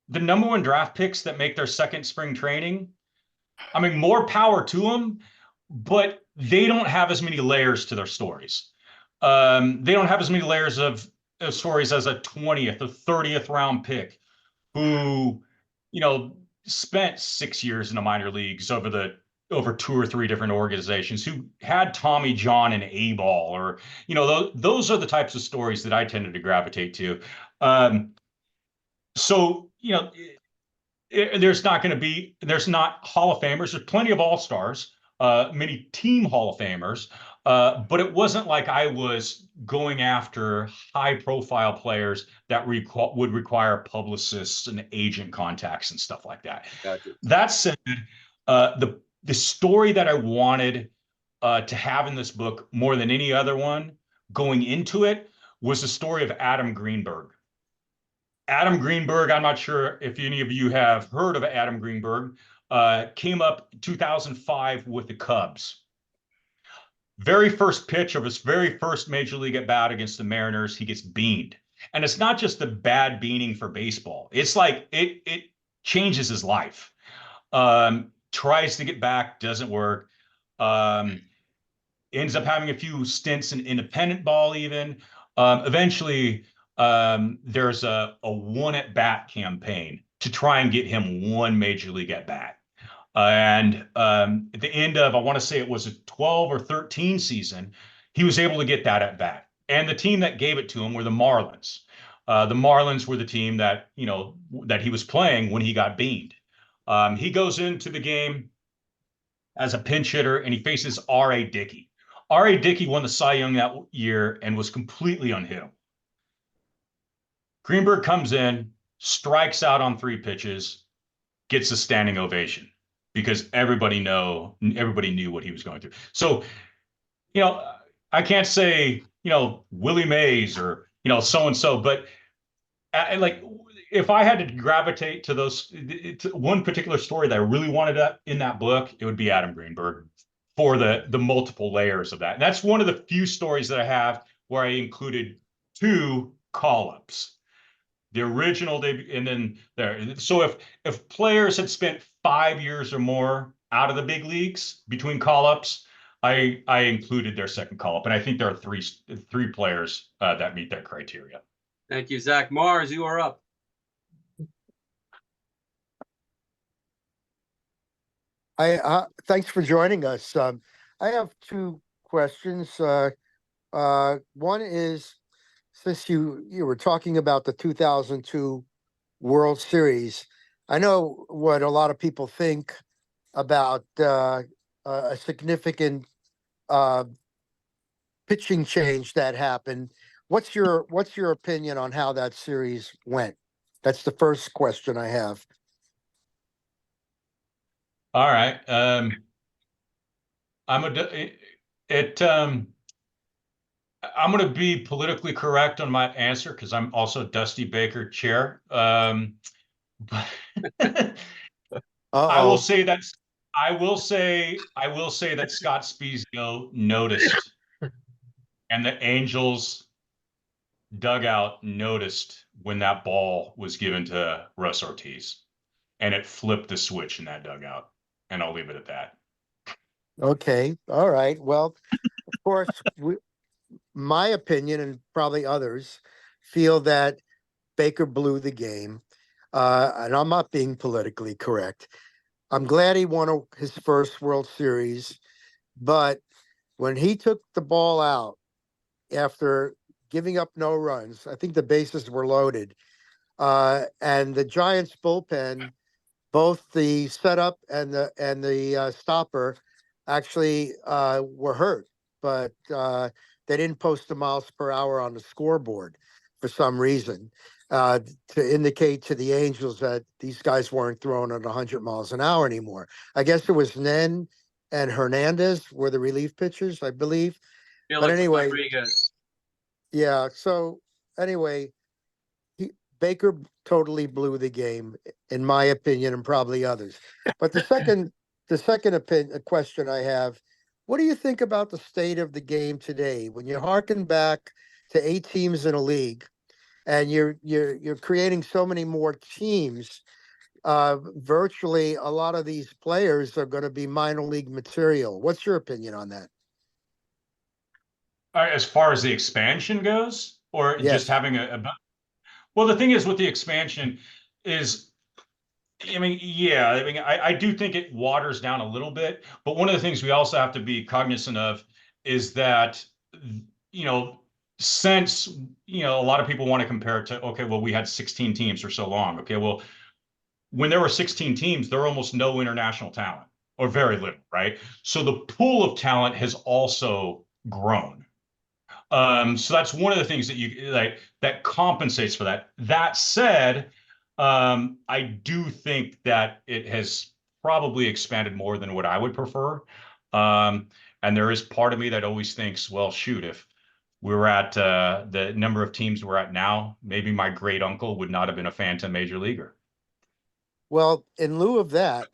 the number one draft picks that make their second spring training, I mean, more power to them, but they don't have as many layers to their stories. They don't have as many layers of stories as a 20th or 30th round pick who, spent 6 years in the minor leagues over 2 or 3 different organizations, who had Tommy John and A-ball, or, those are the types of stories that I tended to gravitate to. So, there's not Hall of Famers. There's plenty of All-Stars, many team Hall of Famers, but it wasn't like I was going after high-profile players that would require publicists and agent contacts and stuff like that. Gotcha. That said, the story that I wanted to have in this book more than any other one going into it was the story of Adam Greenberg. Adam Greenberg, I'm not sure if any of you have heard of Adam Greenberg, came up 2005 with the Cubs. Very first pitch of his very first major league at bat against the Mariners, he gets beaned. And it's not just the bad beaning for baseball. It's like it changes his life. Tries to get back, doesn't work. Ends up having a few stints in independent ball even. Eventually, there's a one at bat campaign to try and get him one major league at bat. And at the end of, I want to say it was a 12 or 13 season, he was able to get that at bat. And the team that gave it to him were the Marlins. The Marlins were the team that, that he was playing when he got beaned. He goes into the game as a pinch hitter, and he faces R.A. Dickey. R.A. Dickey won the Cy Young that year and was completely unhittable. Greenberg comes in, strikes out on 3 pitches, gets a standing ovation because everybody knew what he was going through. So, I can't say, Willie Mays or, so-and-so, but if I had to gravitate to to one particular story that I really wanted in that book, it would be Adam Greenberg for the multiple layers of that. And that's one of the few stories that I have where I included 2 call-ups. The original debut, and then there. So if players had spent 5 years or more out of the big leagues between call-ups, I included their second call-up, and I think there are three players that meet that criteria. Thank you, Zach. Mars, you are up. Thanks for joining us. I have two questions. One is, since you were talking about the 2002 World Series, I know what a lot of people think about a significant uh, pitching change that happened. What's your opinion on how that series went? That's the first question I have. All right. I'm a it I'm going to be politically correct on my answer because I'm also Dusty Baker chair. But I will Uh-oh. say that I will say that Scott Spiezio noticed, and the Angels dugout noticed when that ball was given to Russ Ortiz, and it flipped the switch in that dugout. And I'll leave it at that. Okay. All right. Well, of course, my opinion and probably others feel that Baker blew the game. And I'm not being politically correct. I'm glad he won his first World Series, but when he took the ball out after giving up no runs, I think the bases were loaded, and the Giants bullpen, both the setup and the stopper, actually were hurt, but they didn't post the miles per hour on the scoreboard for some reason, to indicate to the Angels that these guys weren't throwing at 100 miles an hour anymore. I guess it was Nen and Hernandez were the relief pitchers, I believe. But Felix anyway, Rodriguez. yeah. So anyway, Baker totally blew the game, in my opinion, and probably others. But the second opinion question I have, what do you think about the state of the game today? When you harken back to 8 teams in a league, and you're creating so many more teams, virtually a lot of these players are going to be minor league material. What's your opinion on that? As far as the expansion goes, or just Yes. having well, the thing is with the expansion is, I do think it waters down a little bit, but one of the things we also have to be cognizant of is that, you know, since, a lot of people want to compare it to, okay, well, we had 16 teams for so long. Okay, well, when there were 16 teams, there were almost no international talent or very little, right? So the pool of talent has also grown. So that's one of the things that you like that compensates for that. That said, I do think that it has probably expanded more than what I would prefer. And there is part of me that always thinks, well, shoot, if we were at the number of teams we're at now, maybe my great uncle would not have been a phantom major leaguer. Well, in lieu of that,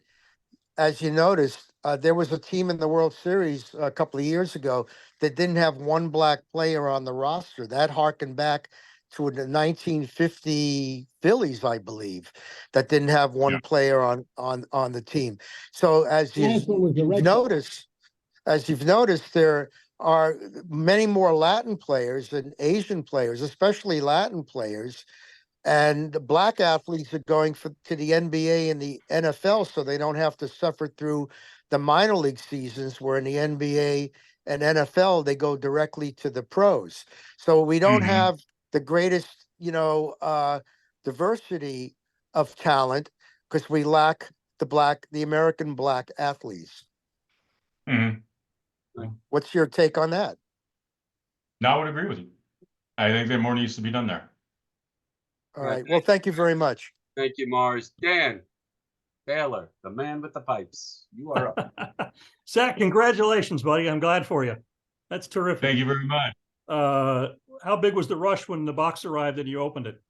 as you noticed, there was a team in the World Series a couple of years ago that didn't have one black player on the roster. That harkened back to the 1950 Phillies, I believe, that didn't have Yeah. one player on the team. So as you've noticed, there are many more Latin players and Asian players, especially Latin players, and the black athletes are going to the NBA and the NFL, so they don't have to suffer through the minor league seasons, where in the NBA and NFL they go directly to the pros. So we don't Hmm. have the greatest, diversity of talent because we lack the American black athletes. Hmm. What's your take on that? No, I would agree with you. I think that more needs to be done there. All right. Well, thank you very much. Thank you, Mars. Dan Taylor, the man with the pipes. You are up. Zach, congratulations, buddy. I'm glad for you. That's terrific. Thank you very much. How big was the rush when the box arrived and you opened it?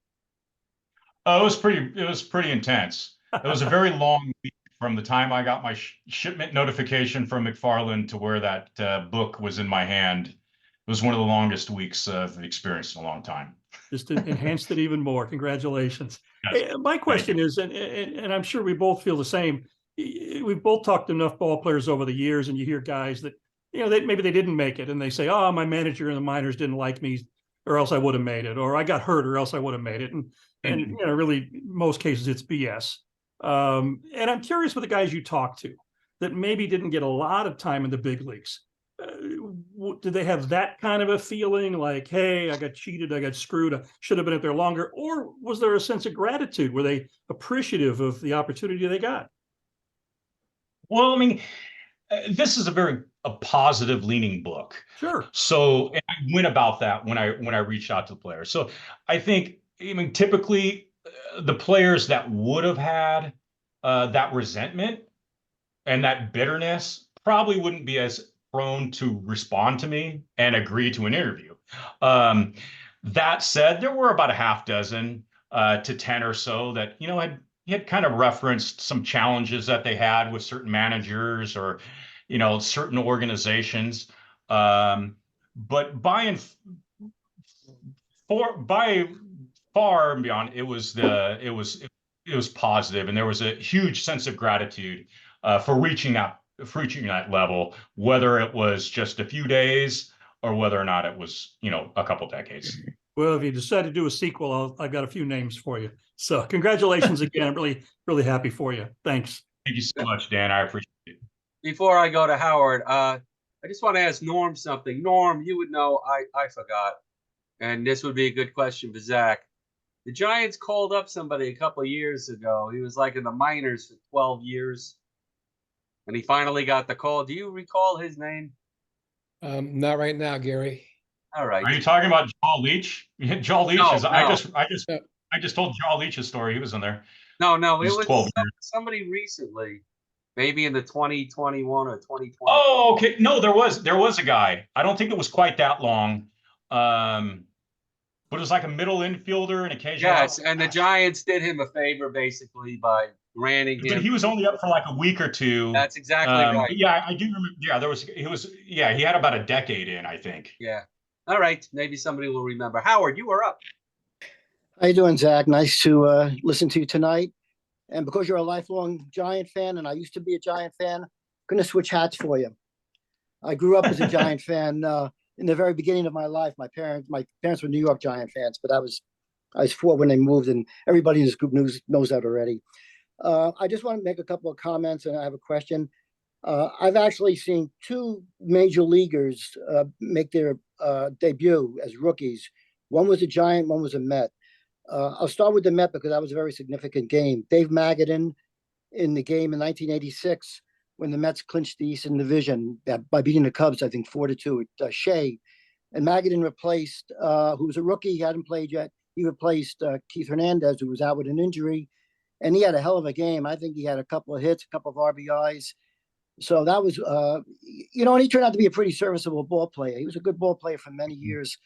It was pretty intense. It was a very long week from the time I got my shipment notification from McFarland to where that book was in my hand. It was one of the longest weeks I've experienced in a long time. Just enhanced it even more. Congratulations. Yes. Hey, my question is, and I'm sure we both feel the same. We've both talked to enough ball players over the years, and you hear guys that, maybe they didn't make it, and they say, "Oh, my manager in the minors didn't like me, or else I would have made it," or "I got hurt, or else I would have made it." And really, most cases it's BS. And I'm curious with the guys you talk to, that maybe didn't get a lot of time in the big leagues. Did they have that kind of a feeling like, hey, I got cheated, I got screwed, I should have been out there longer? Or was there a sense of gratitude? Were they appreciative of the opportunity they got? Well, I mean, this is a positive leaning book. Sure. So and I went about that when I reached out to the players. So I think, I mean, typically the players that would have had that resentment and that bitterness probably wouldn't be as prone to respond to me and agree to an interview. That said, there were about a half dozen to 10 or so that, you know, had kind of referenced some challenges that they had with certain managers or, you know, certain organizations. But by far and beyond, it was positive, and there was a huge sense of gratitude for reaching that level, whether it was just a few days or whether or not it was, you know, a couple decades. Well, if you decide to do a sequel, I've got a few names for you. So congratulations again. I'm really, really happy for you. Thanks. Thank you so much, Dan. I appreciate it. Before I go to Howard, I just want to ask Norm something. Norm, you would know, I forgot, and this would be a good question for Zach. The Giants called up somebody a couple of years ago. He was like in the minors for 12 years, and he finally got the call. Do you recall his name? Not right now, Gary. All right. Are you talking about Jaw Leach? Jaw Leach No, is. no. I just told Jaw Leach's story. He was in there. No, it He's was 12 years. somebody recently, maybe in the 2021 or 2020. Oh, okay. No, there was a guy. I don't think it was quite that long. But it was like a middle infielder and occasionally. Yes, and the Giants did him a favor basically by granting him. But he was only up for like a week or two. That's exactly right. But yeah, I do remember. Yeah, he had about a decade in, I think. Yeah. All right. Maybe somebody will remember. Howard, you were up. How you doing, Zach? Nice to listen to you tonight. And because you're a lifelong Giant fan, and I used to be a Giant fan, I'm going to switch hats for you. I grew up as a Giant fan in the very beginning of my life. My parents were New York Giant fans, but I was 4 when they moved, and everybody in this group knows that already. I just want to make a couple of comments, and I have a question. I've actually seen 2 major leaguers make their debut as rookies. One was a Giant, one was a Met. I'll start with the Met because that was a very significant game. Dave Magadan in the game in 1986 when the Mets clinched the Eastern Division by beating the Cubs, I think 4-2 at Shea. And Magadan replaced, who was a rookie, he hadn't played yet. He replaced Keith Hernandez, who was out with an injury. And he had a hell of a game. I think he had a couple of hits, a couple of RBIs. So that was, and he turned out to be a pretty serviceable ball player. He was a good ball player for many years.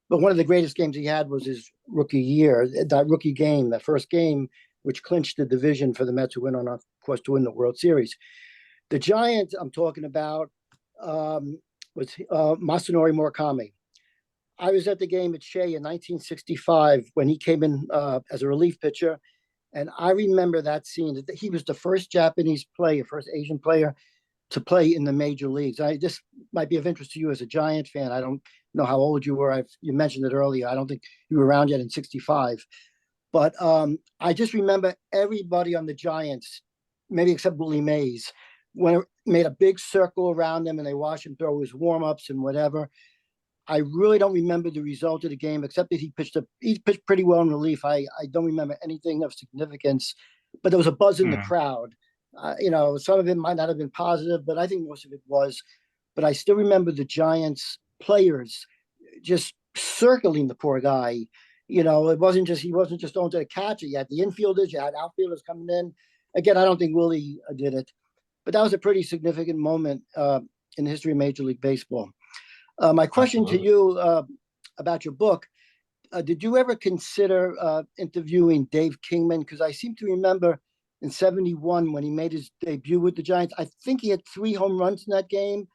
But one of the greatest games he had was his rookie year, that rookie game, that first game, which clinched the division for the Mets, who went on, of course, to win the World Series. The Giants I'm talking about was Masanori Murakami. I was at the game at Shea in 1965 when he came in as a relief pitcher. And I remember that scene. He was the first Japanese player, first Asian player to play in the major leagues. This might be of interest to you as a Giant fan. I don't know how old you were. You mentioned it earlier. I don't think you were around yet in 65. But I just remember everybody on the Giants, maybe except Willie Mays, when made a big circle around him and they watched him throw his warm-ups and whatever. I really don't remember the result of the game, except that he pitched pretty well in relief. I don't remember anything of significance, but there was a buzz in the crowd. Some of it might not have been positive, but I think most of it was. But I still remember the Giants players just circling the poor guy. He wasn't just going to the catcher. You had the infielders, you had outfielders coming in. Again, I don't think Willie did it, but that was a pretty significant moment in the history of Major League Baseball. My question to you about your book, did you ever consider interviewing Dave Kingman? Because I seem to remember in 71 when he made his debut with the Giants, I think he had 3 home runs in that game.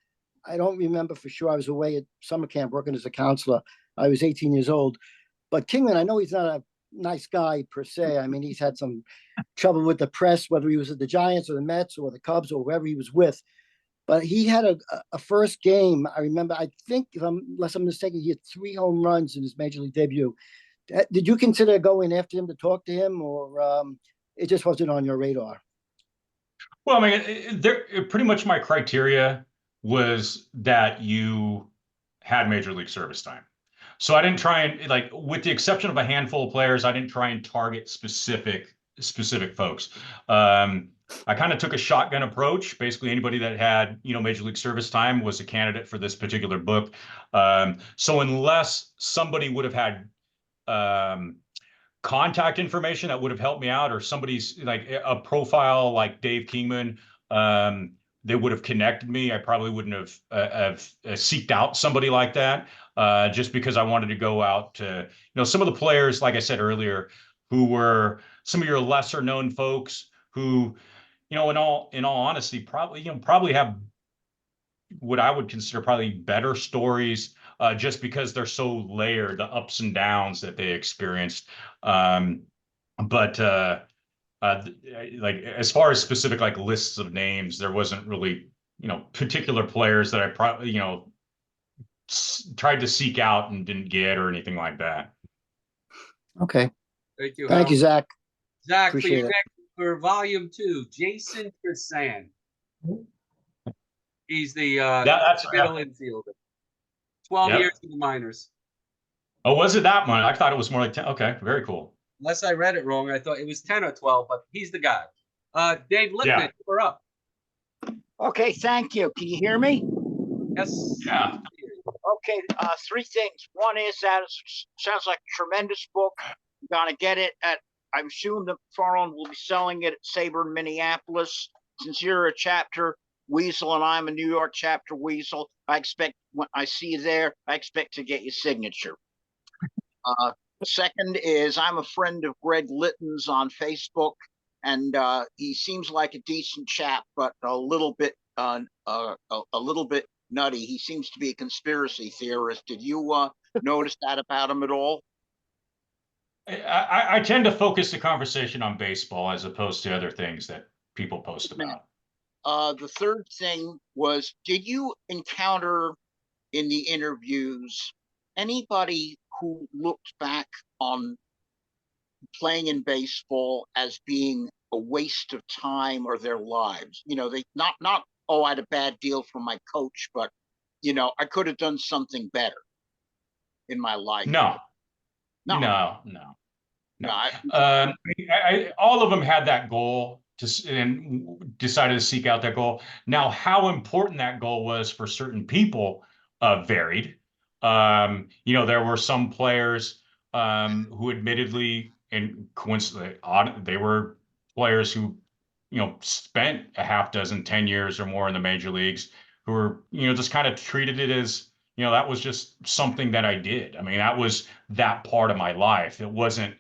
I don't remember for sure. I was away at summer camp working as a counselor. I was 18 years old. But Kingman, I know he's not a nice guy per se. I mean, he's had some trouble with the press, whether he was at the Giants or the Mets or the Cubs or whoever he was with. But he had a first game. I remember, I think, unless I'm mistaken, he had 3 home runs in his major league debut. Did you consider going after him to talk to him, or it just wasn't on your radar? Well, I mean, pretty much my criteria was that you had major league service time. So I didn't try and like, with the exception of a handful of players, I didn't try and target specific folks. I kind of took a shotgun approach. Basically, anybody that had, major league service time was a candidate for this particular book. So unless somebody would have had contact information that would have helped me out, or somebody's like a profile like Dave Kingman, they would have connected me. I probably wouldn't have seeked out somebody like that, just because I wanted to go out to, some of the players, like I said earlier, who were some of your lesser known folks who, in all honesty, probably have what I would consider probably better stories, just because they're so layered, the ups and downs that they experienced. But like, as far as specific like lists of names, there wasn't really, particular players that I probably, tried to seek out and didn't get, or anything like that. Okay. Thank you, Thank you, Howard. Zach. Zach, Appreciate it. for volume 2, Jason Chrisan. He's the That's middle infielder. 12 Yep. years in the minors. Oh, was it that one? I thought it was more like 10. Okay, very cool. Unless I read it wrong, I thought it was 10 or 12, but he's the guy. Dave Lippman, you're up. Okay, thank you. Can you hear me? Yes. Yeah. Okay, three things. One is that it sounds like a tremendous book. You're gonna get it at, I'm assuming the Farland will be selling it at Sabre in Minneapolis. Since you're a chapter Weasel and I'm a New York chapter Weasel, I expect when I see you there, I expect to get your signature. Second is I'm a friend of Greg Litton's on Facebook, and he seems like a decent chap, but a little bit nutty. He seems to be a conspiracy theorist. Did you notice that about him at all? I tend to focus the conversation on baseball as opposed to other things that people post about. The third thing was, did you encounter in the interviews anybody who looked back on playing in baseball as being a waste of time or their lives? They not, oh, I had a bad deal from my coach, but I could have done something better in my life. No. All of them had that goal and decided to seek out that goal. Now, how important that goal was for certain people varied. There were some players who admittedly and coincidentally, they were players who, spent a half dozen, 10 years or more in the major leagues, who were, just kind of treated it as, that was just something that I did. I mean, that was that part of my life. It wasn't,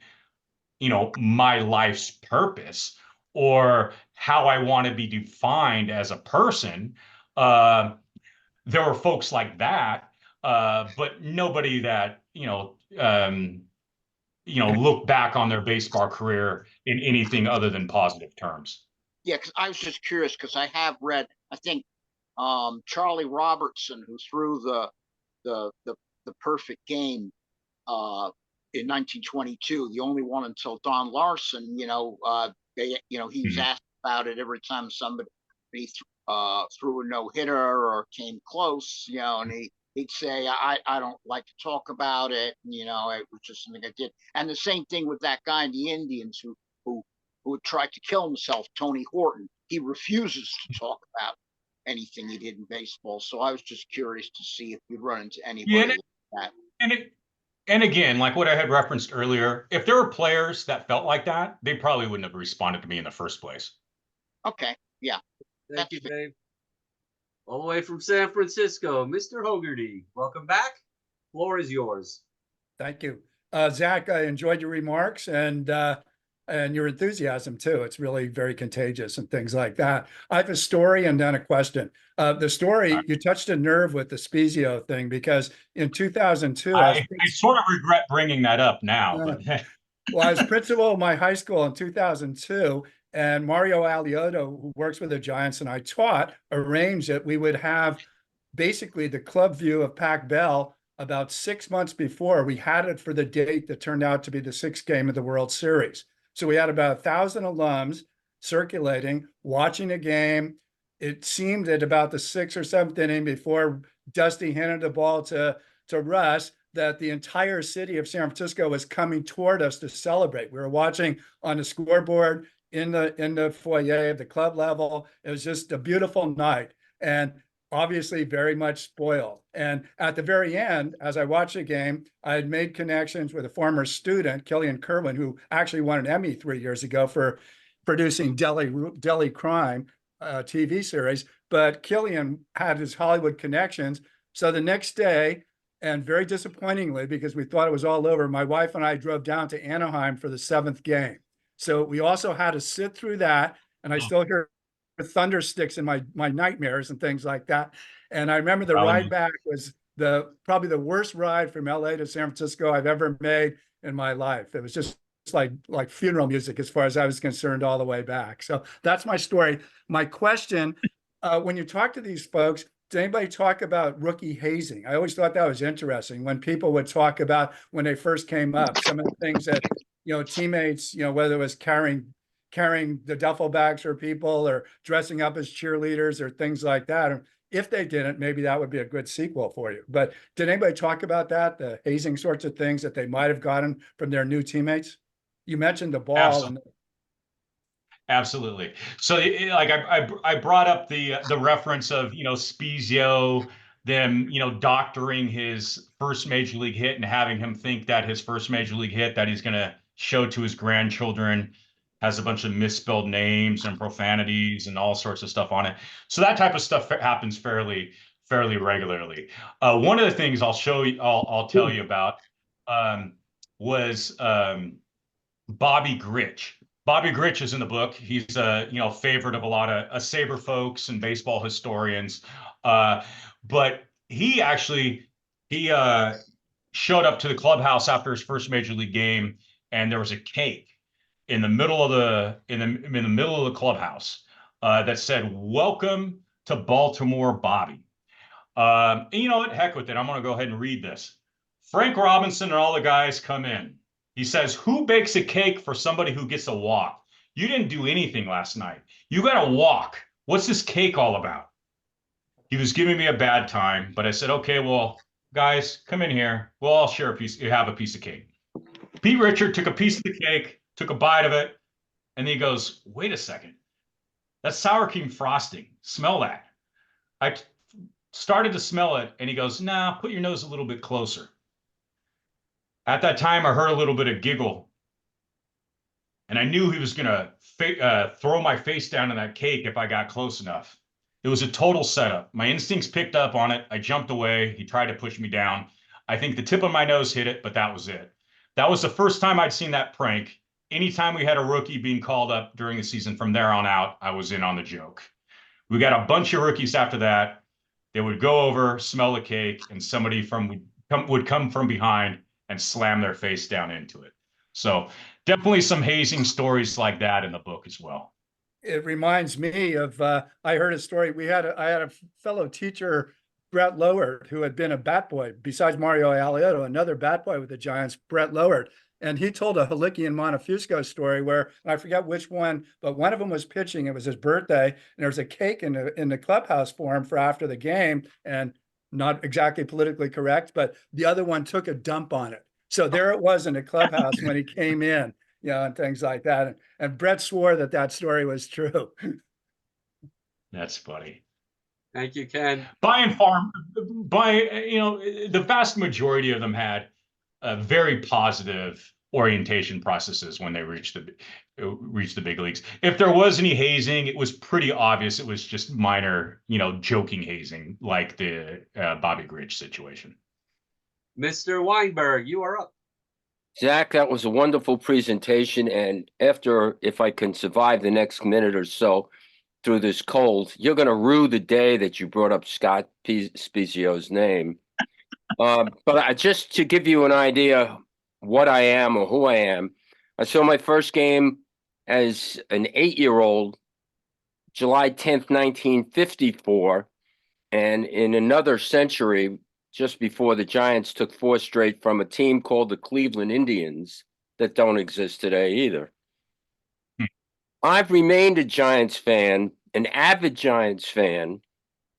my life's purpose or how I want to be defined as a person. There were folks like that, but nobody that, look back on their baseball career in anything other than positive terms. Yeah, because I was just curious, because I have read, I think Charlie Robertson, who threw the perfect game in 1922, the only one until Don Larson. He was asked about it every time somebody threw a no-hitter or came close, and he'd say, I don't like to talk about it. It was just something I did. And the same thing with that guy in the Indians who tried to kill himself, Tony Horton. He refuses to talk about anything he did in baseball. So I was just curious to see if you'd run into anybody like that. And again, like what I had referenced earlier, if there were players that felt like that, they probably wouldn't have responded to me in the first place. Okay, yeah. Thank you, Dave. All the way from San Francisco, Mr. Hogarty. Welcome back. Floor is yours. Thank you. Zach, I enjoyed your remarks and your enthusiasm too. It's really very contagious and things like that. I have a story and then a question. The story, you touched a nerve with the Spezio thing, because in 2002, I sort of regret bringing that up now. But well, I was principal of my high school in 2002, and Mario Alioto, who works with the Giants, and I arranged that we would have basically the club view of Pac Bell about 6 months before. We had it for the date that turned out to be the 6th game of the World Series. So we had about 1,000 alums. circulating, watching a game. It seemed at about the 6th or 7th inning, before Dusty handed the ball to Russ, that the entire city of San Francisco was coming toward us to celebrate. We were watching on the scoreboard in the foyer at the club level. It was just a beautiful night, and obviously very much spoiled. And at the very end, as I watched the game, I had made connections with a former student, Killian Kerwin, who actually won an Emmy 3 years ago for producing Deli Crime TV series. But Killian had his Hollywood connections. So the next day, and very disappointingly, because we thought it was all over, my wife and I drove down to Anaheim for the 7th game. So we also had to sit through that, and I still hear thunder sticks in my nightmares and things like that. And I remember the ride back was probably the worst ride from LA to San Francisco I've ever made in my life. It was just like funeral music as far as I was concerned all the way back. So that's my story. My question, when you talk to these folks, did anybody talk about rookie hazing? I always thought that was interesting when people would talk about when they first came up, some of the things that, teammates, whether it was carrying the duffel bags for people or dressing up as cheerleaders or things like that. And if they didn't, maybe that would be a good sequel for you. But did anybody talk about that, the hazing sorts of things that they might have gotten from their new teammates? You mentioned the ball. Absolutely. Absolutely. So I brought up the reference of, Spezio, them, doctoring his first major league hit and having him think that his first major league hit that he's going to show to his grandchildren has a bunch of misspelled names and profanities and all sorts of stuff on it. So that type of stuff happens fairly regularly. One of the things I'll tell you about was Bobby Grich. Bobby Grich is in the book. He's a favorite of a lot of Sabre folks and baseball historians. But he showed up to the clubhouse after his first major league game, and there was a cake in the middle of the clubhouse that said, "Welcome to Baltimore, Bobby." And you know what? Heck with it. I'm going to go ahead and read this. Frank Robinson and all the guys come in. He says, "Who bakes a cake for somebody who gets a walk? You didn't do anything last night. You got a walk. What's this cake all about?" He was giving me a bad time, but I said, "Okay, well, guys, come in here. We'll all share have a piece of cake." Pete Richard took a piece of the cake, took a bite of it, and then he goes, "Wait a second. That's sour cream frosting. Smell that." I started to smell it, and he goes, "Nah, put your nose a little bit closer." At that time, I heard a little bit of giggle, and I knew he was going to throw my face down in that cake if I got close enough. It was a total setup. My instincts picked up on it. I jumped away. He tried to push me down. I think the tip of my nose hit it, but that was it. That was the first time I'd seen that prank. Anytime we had a rookie being called up during the season, from there on out, I was in on the joke. We got a bunch of rookies after that. They would go over, smell the cake, and somebody would come from behind and slam their face down into it. So definitely some hazing stories like that in the book as well. It reminds me of, I heard a story. I had a fellow teacher, Brett Loward, who had been a bat boy, besides Mario Alioto, another bat boy with the Giants, Brett Loward. And he told a Halicki and Montefusco story where, I forget which one, but one of them was pitching. It was his birthday, and there was a cake in the clubhouse for him for after the game, and not exactly politically correct, but the other one took a dump on it. So there it was in the clubhouse when he came in, and things like that. And Brett swore that story was true. That's funny. Thank you, Ken. The vast majority of them had very positive orientation processes when they reached the big leagues. If there was any hazing, it was pretty obvious. It was just minor, joking hazing, like the Bobby Grich situation. Mr. Weinberg, you are up. Zach, that was a wonderful presentation. And if I can survive the next minute or so through this cold, you're going to rue the day that you brought up Scott Spezio's name. But just to give you an idea what I am or who I am, I saw my first game as an 8-year-old, July 10th, 1954. And in another century, just before the Giants took 4 straight from a team called the Cleveland Indians that don't exist today either. I've remained a Giants fan, an avid Giants fan,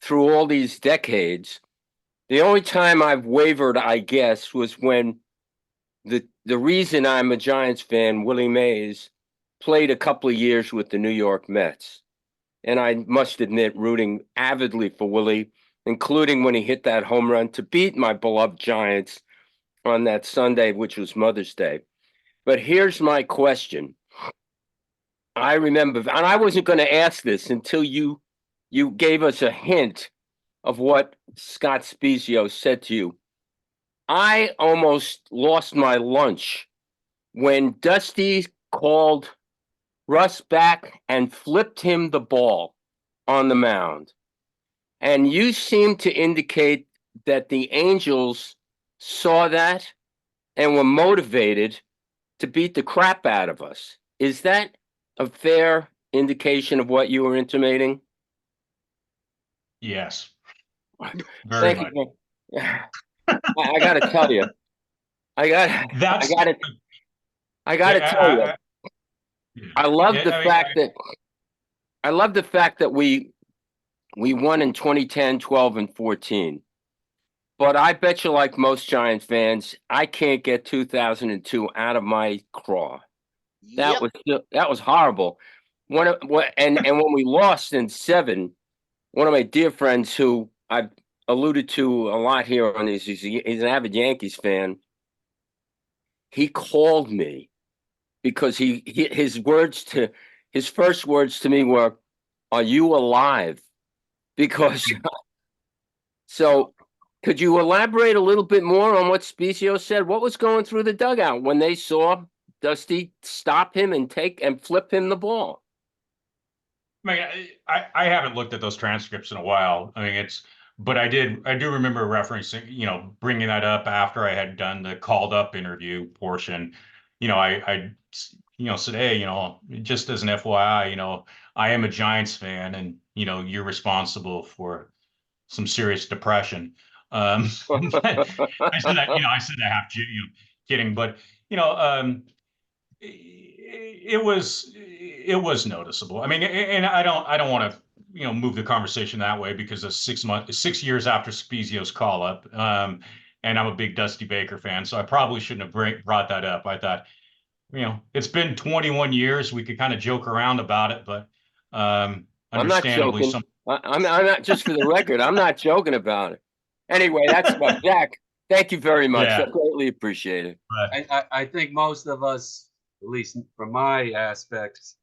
through all these decades. The only time I've wavered, I guess, was when the reason I'm a Giants fan, Willie Mays, played a couple of years with the New York Mets. And I must admit, rooting avidly for Willie, including when he hit that home run to beat my beloved Giants on that Sunday, which was Mother's Day. But here's my question. I remember, and I wasn't going to ask this until you gave us a hint of what Scott Spezio said to you. I almost lost my lunch when Dusty called Russ back and flipped him the ball on the mound. And you seem to indicate that the Angels saw that and were motivated to beat the crap out of us. Is that a fair indication of what you were intimating? Yes. Very Thank much. you. I got to tell you, I got to tell you, I love the fact that we won in 2010, 12, and 14. But I bet you, like most Giants fans, I can't get 2002 out of my craw. That was horrible. And when we lost in 7, one of my dear friends who I've alluded to a lot here on these, he's an avid Yankees fan. He called me because his first words to me were, "Are you alive?" Because so could you elaborate a little bit more on what Spezio said? What was going through the dugout when they saw Dusty stop him and flip him the ball? I mean, I haven't looked at those transcripts in a while. I mean, but I do remember referencing, bringing that up after I had done the called up interview portion. I said, hey, just as an FYI, I am a Giants fan, and you're responsible for some serious depression. I said that, I said that half kidding, but it was noticeable. I mean, and I don't want to move the conversation that way, because of 6 years after Spezio's call up, and I'm a big Dusty Baker fan, so I probably shouldn't have brought that up. I thought, it's been 21 years. We could kind of joke around about it, but understandably, I'm not, just for the record, I'm not joking about it. Anyway, that's Zach. Thank you very much. Yeah. I greatly appreciate it. I think most of us, at least from my aspects,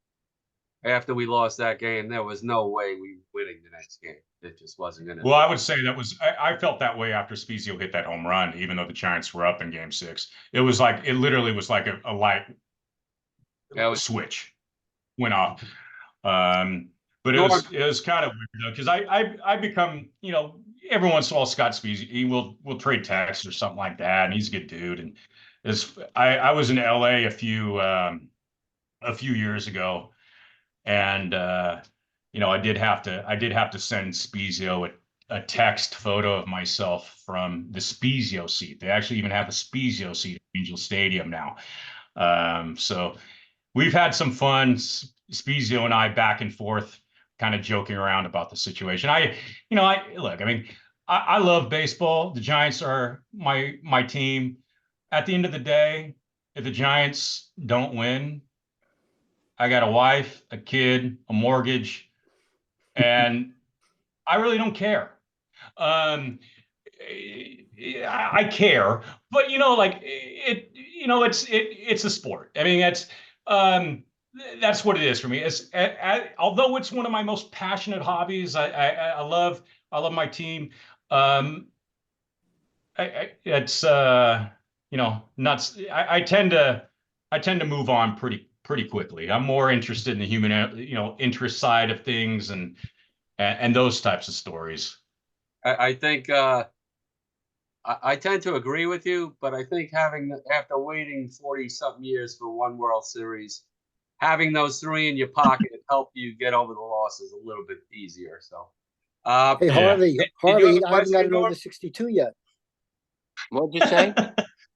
after we lost that game, there was no way we were winning the next game. It just wasn't going to. Well, I would say I felt that way after Spezio hit that home run, even though the Giants were up in Game 6. It literally was like a light switch went off. But it was kind of weird, though, because I become, every once in a while, Scott Spezio, we'll trade texts or something like that, and he's a good dude. And I was in LA a few years ago, and I did have to send Spezio a text photo of myself from the Spezio seat. They actually even have the Spezio seat at Angel Stadium now. So we've had some fun, Spezio and I, back and forth, kind of joking around about the situation. I love baseball. The Giants are my team. At the end of the day, if the Giants don't win, I got a wife, a kid, a mortgage, and I really don't care. I care, but it's a sport. I mean, that's what it is for me. Although it's one of my most passionate hobbies, I love my team. It's nuts. I tend to move on pretty quickly. I'm more interested in the human, interest side of things and those types of stories. I think I tend to agree with you, but I think after waiting 40-something years for one World Series, having those 3 in your pocket help you get over the losses a little bit easier. So, Hey, Harvey, I haven't gotten over 62 yet. What'd you say?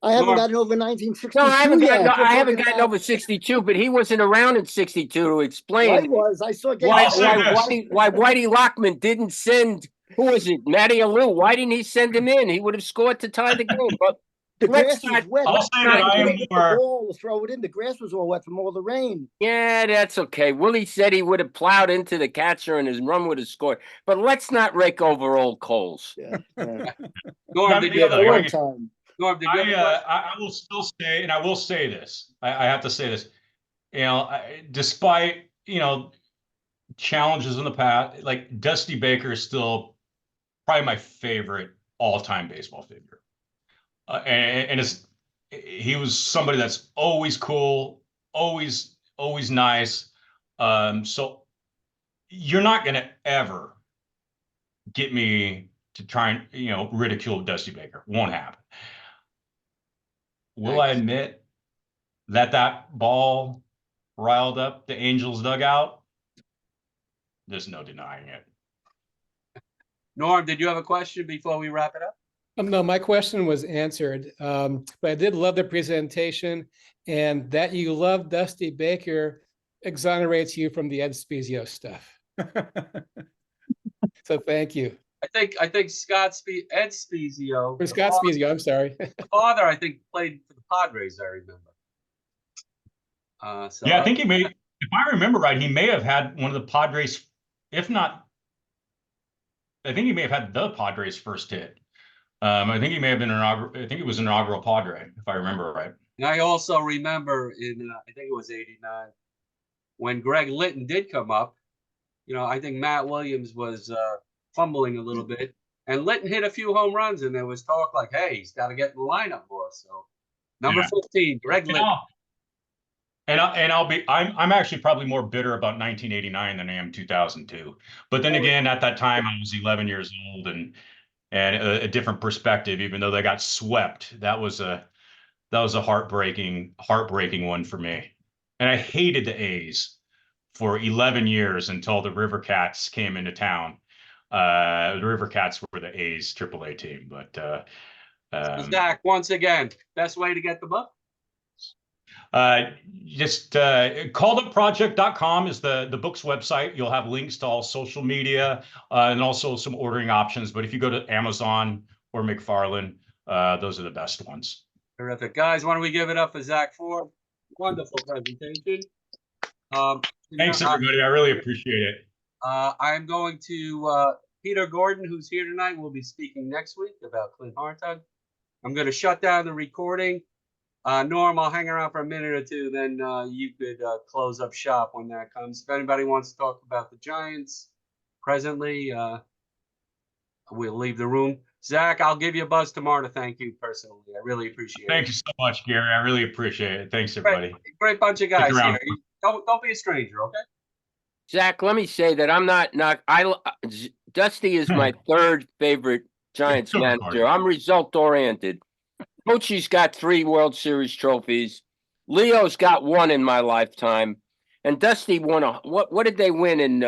I haven't Norm. gotten over 1962 No, I haven't yet. gotten, You're I haven't talking gotten about- over 62, but he wasn't around in 62 to Well, explain I was. I saw games. I'll say this. why Whitey Lockman didn't send, who was it, Matty Alou? Why didn't he send him in? He would have scored to tie the game. But The let's grass was not- wet. I'll say that I am The more. ball to throw it in. The grass was all wet from all the rain. yeah, that's okay. Willie said he would have plowed into the catcher and his run would have scored. But let's not rake over old coals. Yeah. yeah. Norm, did you Yeah, have a like, question? Overtime. Norm, did you have a question? I will still say, and I will say this. I have to say this. You know, despite challenges in the past, like Dusty Baker is still probably my favorite all-time baseball figure, and he was somebody that's always cool, always nice. So you're not gonna ever get me to try and ridicule Dusty Baker. Won't happen. Will I admit that ball riled up the Angels dugout? There's no denying it. Norm, did you have a question before we wrap it up? No, my question was answered, but I did love the presentation, and that you love Dusty Baker exonerates you from the Ed Spezio stuff. So thank you. I think Ed Spezio, Or Scott Spezio, I'm sorry. the father, I think, played for the Padres, I remember. So Yeah, I think he may, if I remember right, he may have had one of the Padres, if not, I think he may have had the Padres' first hit. I think he may have been I think he was an inaugural Padre, if I remember right. And I also remember in, I think it was 89, when Greg Litton did come up, I think Matt Williams was fumbling a little bit, and Litton hit a few home runs, and there was talk like, hey, he's got to get in the lineup more. So number 15, Greg Litton. I'm actually probably more bitter about 1989 than I am 2002. But then again, at that time, I was 11 years old and a different perspective, even though they got swept. That was a heartbreaking one for me. And I hated the A's for 11 years until the River Cats came into town. The River Cats were the A's AAA team. But Zach, once again, best way to get the book? Just calledupproject.com is the book's website. You'll have links to all social media and also some ordering options. But if you go to Amazon or McFarlane, those are the best ones. Terrific. Guys, why don't we give it up for Zach Ford? Wonderful presentation. Thanks, everybody. I really appreciate it. I'm going to, Peter Gordon, who's here tonight, will be speaking next week about Clint Hartog. I'm going to shut down the recording. Norm, I'll hang around for a minute or two, then you could close up shop when that comes. If anybody wants to talk about the Giants presently, we'll leave the room. Zach, I'll give you a buzz tomorrow to thank you personally. I really appreciate it. Thank you so much, Gary. I really appreciate it. Thanks, everybody. Great bunch of guys around. here. Don't be a stranger, okay? Zach, let me say that I'm not Dusty is my third favorite Giants manager. I'm result oriented. Coachy's got 3 World Series trophies. Leo's got 1 in my lifetime, and Dusty won what did they win in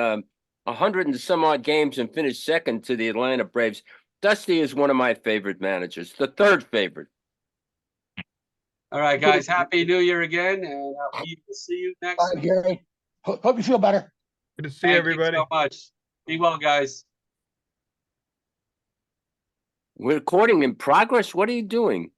100 and some odd games and finished second to the Atlanta Braves. Dusty is one of my favorite managers, the third favorite. All right, guys. Happy New Year again, and we will see you next Bye, week. Gary. Hope you feel better. Good to see Thank everybody. you so much. Be well, guys. Recording in progress. What are you doing?